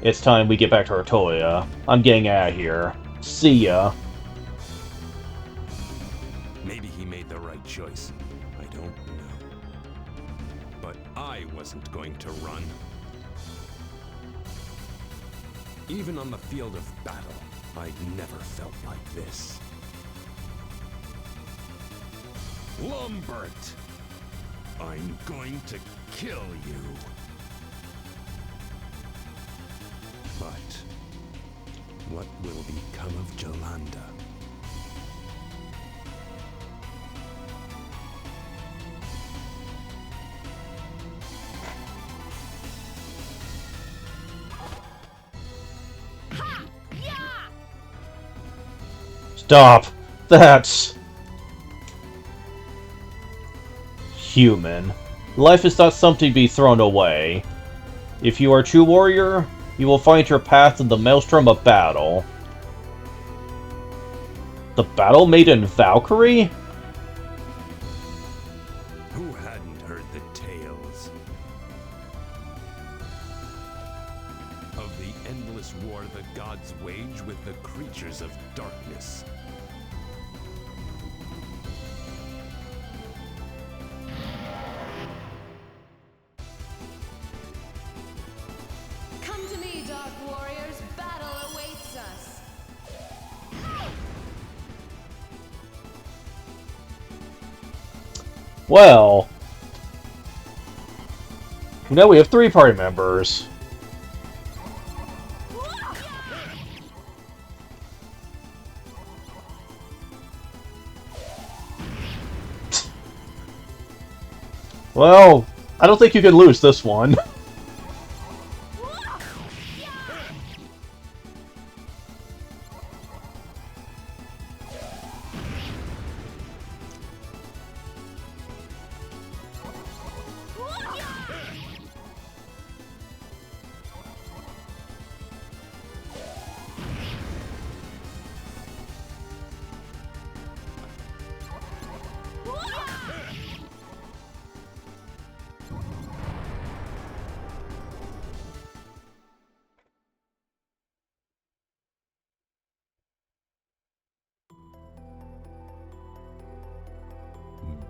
It's time we get back to Artolia. I'm getting out of here. See ya. Maybe he made the right choice. I don't know. But I wasn't going to run. Even on the field of battle, I'd never felt like this. Lumbert! I'm going to kill you. But what will become of Jolanda? Stop! That's... human. Life is not something to be thrown away. If you are a true warrior, you will find your path in the maelstrom of battle. The Battle Maiden Valkyrie? Who hadn't heard the tales of the endless war the gods wage with the creatures of darkness? Come to me, Dark Warriors. Battle awaits us. Well... now we have 3 party members. Well, I don't think you can lose this one.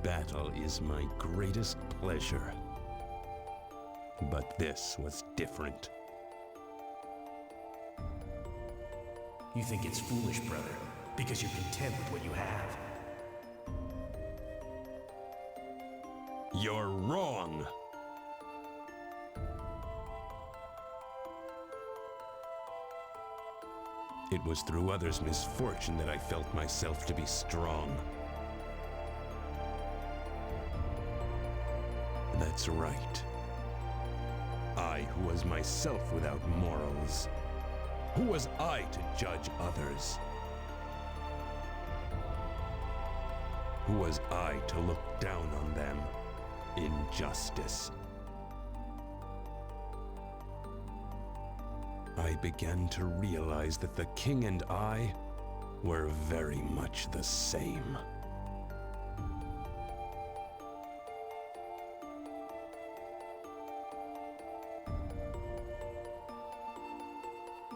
Battle is my greatest pleasure. But this was different. You think it's foolish, brother, because you're content with what you have. You're wrong! It was through others' misfortune that I felt myself to be strong. That's right. I, who was myself without morals. Who was I to judge others? Who was I to look down on them in justice? I began to realize that the king and I were very much the same.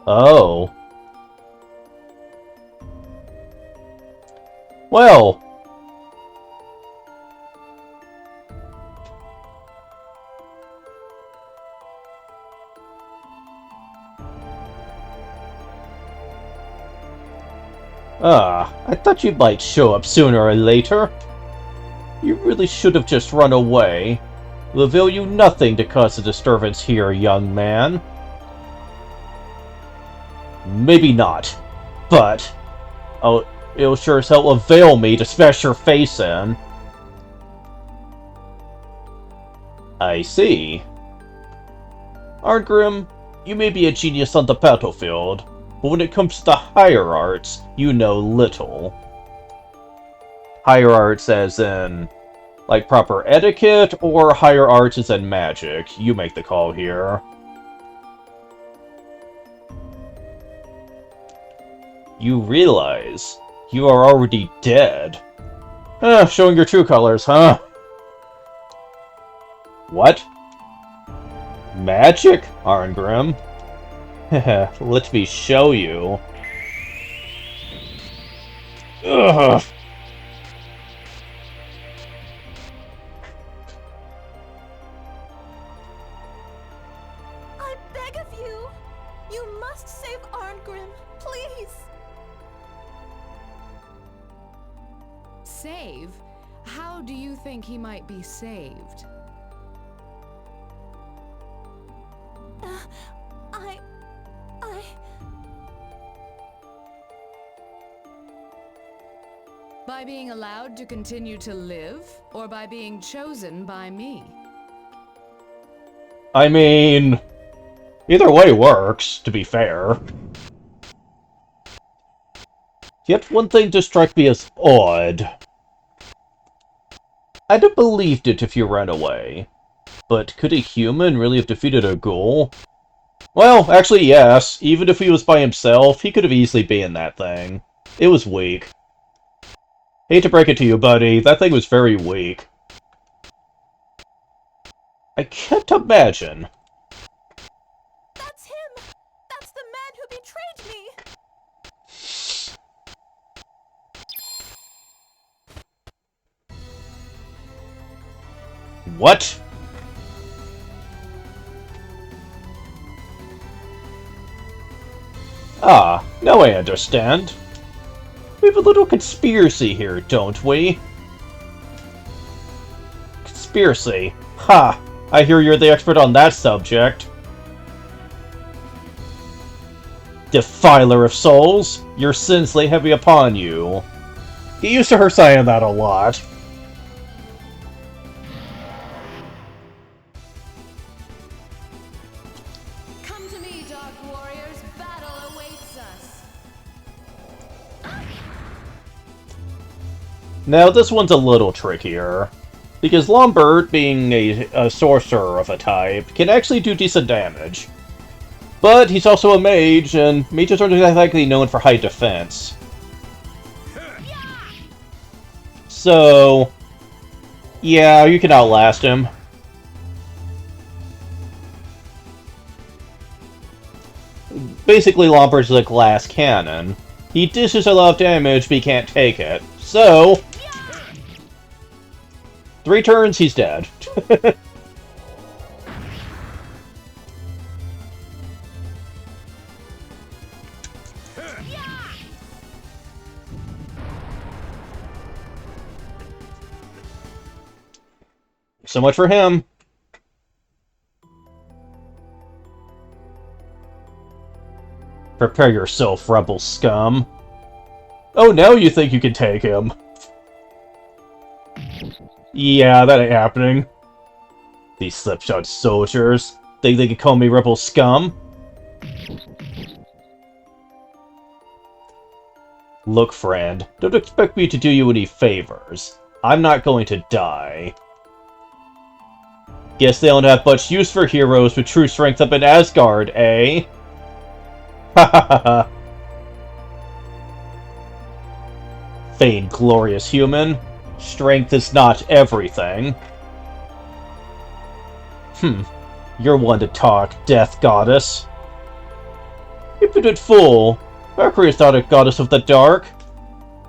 Oh. Well. I thought you might show up sooner or later. You really should have just run away. It'll avail you nothing to cause a disturbance here, young man. Maybe not, but it'll sure as hell avail me to smash your face in. I see. Arngrim, you may be a genius on the battlefield, but when it comes to the higher arts, you know little. Higher arts as in, like, proper etiquette, or higher arts as in magic? You make the call here. You realize you are already dead. Showing your true colors, huh? What? Magic, Arngrim? Let me show you. Ugh. I beg of you! You must save Arngrim, please! Save? How do you think he might be saved? I... By being allowed to continue to live, or by being chosen by me? I mean, either way works, to be fair. Yet one thing does strike me as odd. I'd have believed it if you ran away. But could a human really have defeated a ghoul? Well, actually, yes. Even if he was by himself, he could have easily been that thing. It was weak. Hate to break it to you, buddy, that thing was very weak. I can't imagine. That's him! That's the man who betrayed me! What? Ah, now I understand. We have a little conspiracy here, don't we? Conspiracy? Ha! I hear you're the expert on that subject. Defiler of souls, your sins lay heavy upon you. Get used to her saying that a lot. Come to me, Dark Warriors. Battle awaits us. Now, this one's a little trickier. Because Lombard, being a sorcerer of a type, can actually do decent damage. But he's also a mage, and mages aren't exactly known for high defense. So, yeah, you can outlast him. Basically, Lombard's a glass cannon. He dishes a lot of damage, but he can't take it. So, 3 turns, he's dead. So much for him. Prepare yourself, rebel scum. Oh, now you think you can take him. Yeah, that ain't happening. These slipshod soldiers think they can call me rebel scum? Look, friend, don't expect me to do you any favors. I'm not going to die. Guess they don't have much use for heroes with true strength up in Asgard, eh? Ha ha ha ha. Vain, glorious human. Strength is not everything. You're one to talk, death goddess. Impudent fool. Valkyrie is not a goddess of the dark.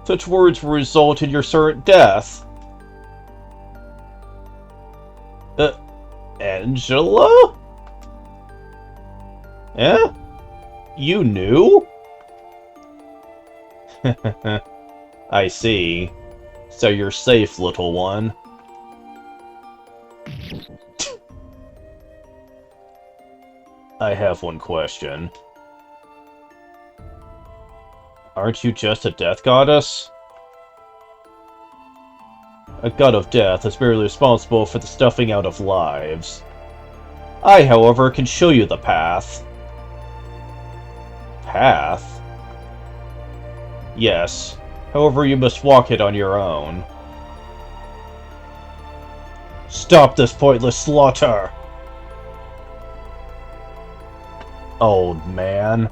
Such words will result in your certain death. Angela? Eh? You knew? I see. So you're safe, little one. I have one question. Aren't you just a death goddess? A god of death is merely responsible for the stuffing out of lives. I, however, can show you the path. Path? Yes. However, you must walk it on your own. Stop this pointless slaughter! Old man.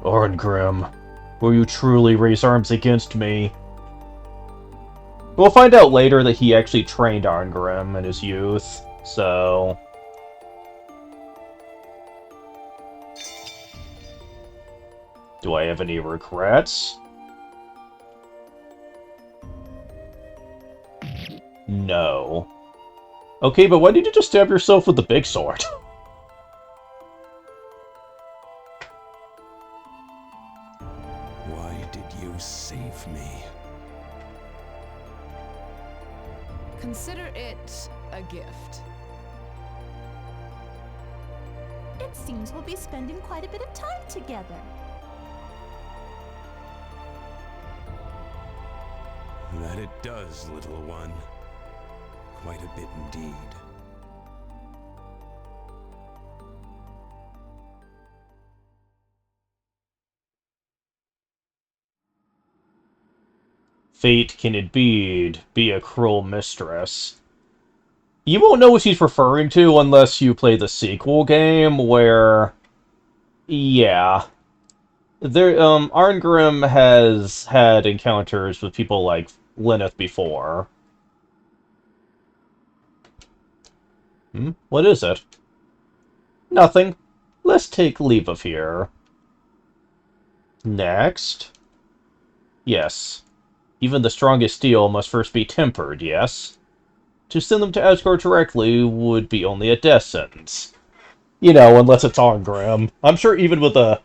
Orngrim, will you truly raise arms against me? We'll find out later that he actually trained Arngrim in his youth, so... Do I have any regrets? No. Okay, but why did you just stab yourself with the big sword? Why did you save me? Consider it a gift. It seems we'll be spending quite a bit of time together. That it does, little one. Quite a bit indeed. Fate can indeed be a cruel mistress. You won't know what she's referring to unless you play the sequel game, where... Yeah. Arngrim has had encounters with people like Lenneth before. What is it? Nothing. Let's take leave of here. Next. Yes. Even the strongest steel must first be tempered, yes? To send them to Asgard directly would be only a death sentence. You know, unless it's Arngrim. I'm sure even with a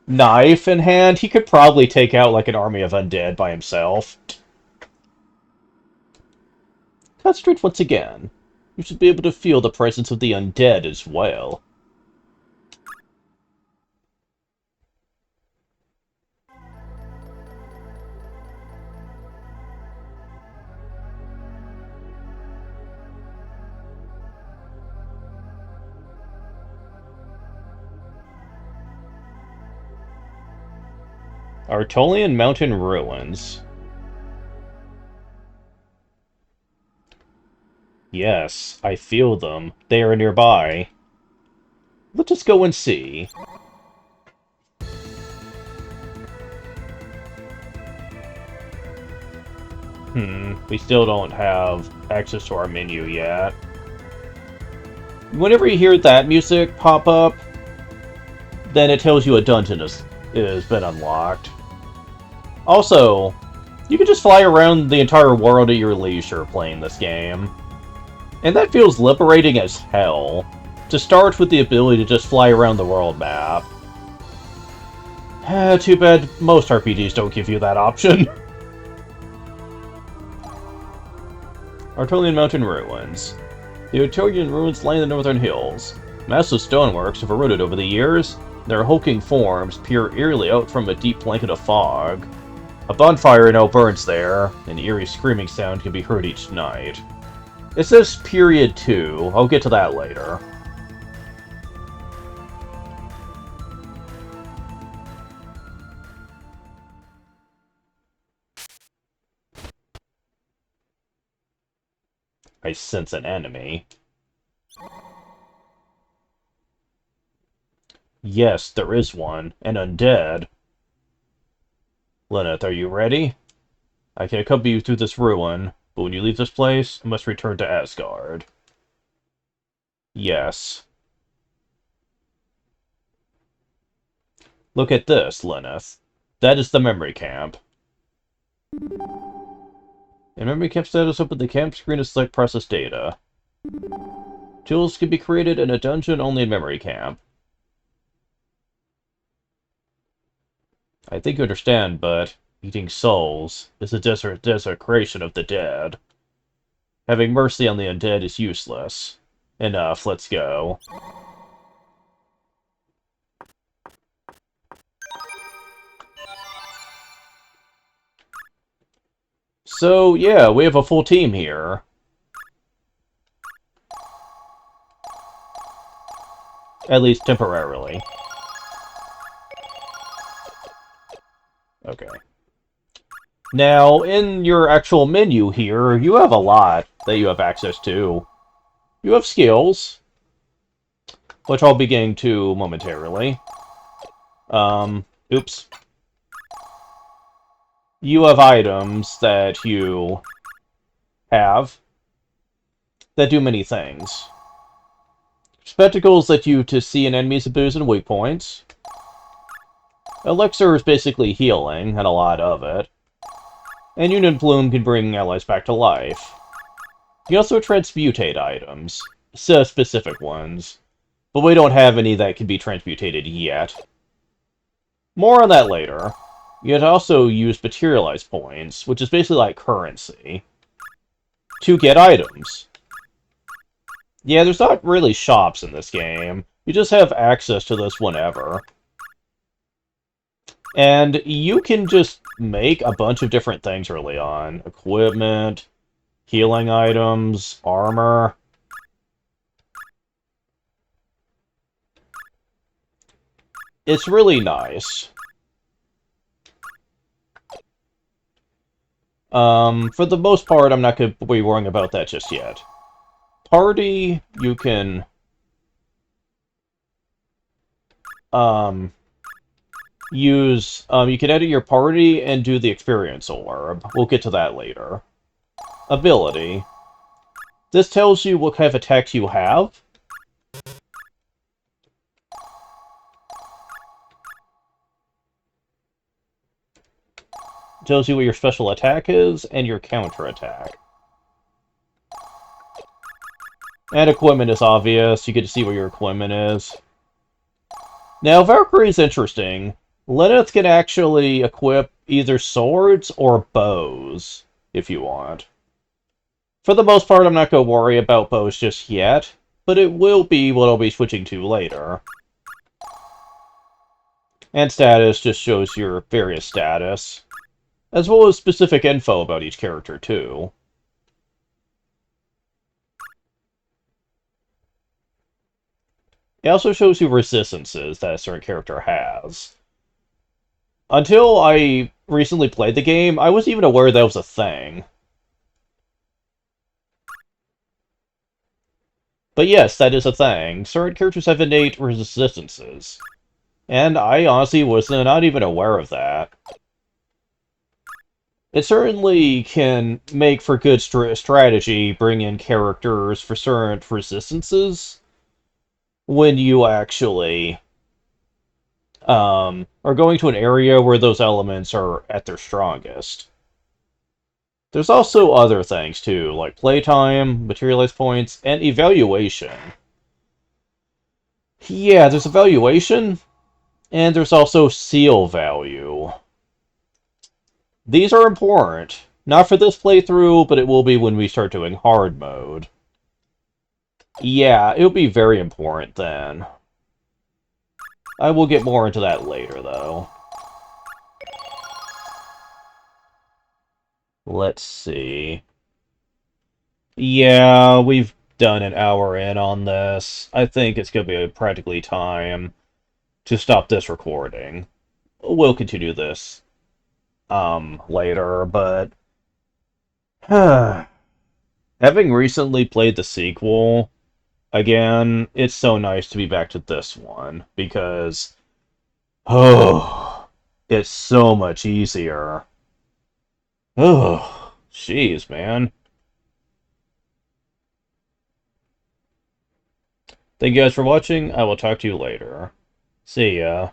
knife in hand, he could probably take out like an army of undead by himself. Concentrate once again. You should be able to feel the presence of the undead as well. Artolian Mountain Ruins. Yes, I feel them. They are nearby. Let us go and see. We still don't have access to our menu yet. Whenever you hear that music pop up, then it tells you a dungeon has been unlocked. Also, you can just fly around the entire world at your leisure playing this game. And that feels liberating as hell. To start with the ability to just fly around the world map. Too bad most RPGs don't give you that option. Artolian Mountain Ruins. The Artolian ruins lie in the northern hills. Massive stoneworks have eroded over the years. Their hulking forms peer eerily out from a deep blanket of fog. A bonfire now burns there. An eerie screaming sound can be heard each night. It says period 2. I'll get to that later. I sense an enemy. Yes, there is one. An undead. Lenneth, are you ready? I can accompany you through this ruin, but when you leave this place, you must return to Asgard. Yes. Look at this, Lenneth. That is the memory camp. In memory camp status, open the camp screen to select process data. Tools can be created in a dungeon only in memory camp. I think you understand, but eating souls is a desecration of the dead. Having mercy on the undead is useless. Enough, let's go. So, yeah, we have a full team here. At least temporarily. Okay. Now, in your actual menu here, you have a lot that you have access to. You have skills, which I'll be getting to momentarily. Oops. You have items that you have that do many things. Spectacles let you to see an enemy's abilities and weak points. Elixir is basically healing, and a lot of it. And Unit Bloom can bring allies back to life. You also transmutate items, specific ones, but we don't have any that can be transmutated yet. More on that later. You can also use materialize points, which is basically like currency, to get items. Yeah, there's not really shops in this game. You just have access to this whenever. And you can just make a bunch of different things early on. Equipment, healing items, armor. It's really nice. For the most part, I'm not going to be worrying about that just yet. Party, you can... you can edit your party and do the experience orb. We'll get to that later. Ability. This tells you what kind of attacks you have. Tells you what your special attack is, and your counter-attack. And equipment is obvious. You get to see what your equipment is. Now, Valkyrie is interesting. Lilith can actually equip either swords or bows, if you want. For the most part, I'm not going to worry about bows just yet, but it will be what I'll be switching to later. And status just shows your various status, as well as specific info about each character, too. It also shows you resistances that a certain character has. Until I recently played the game, I wasn't even aware that was a thing. But yes, that is a thing. Certain characters have innate resistances. And I honestly was not even aware of that. It certainly can make for good strategy, bring in characters for certain resistances, when you actually are going to an area where those elements are at their strongest. There's also other things, too, like playtime, materialize points, and evaluation. Yeah, there's evaluation, and there's also seal value. These are important. Not for this playthrough, but it will be when we start doing hard mode. Yeah, it'll be very important then. I will get more into that later, though. Let's see. Yeah, we've done an hour in on this. I think it's going to be practically time to stop this recording. We'll continue this later, but having recently played the sequel again, it's so nice to be back to this one because it's so much easier. Oh, jeez, man. Thank you guys for watching. I will talk to you later. See ya.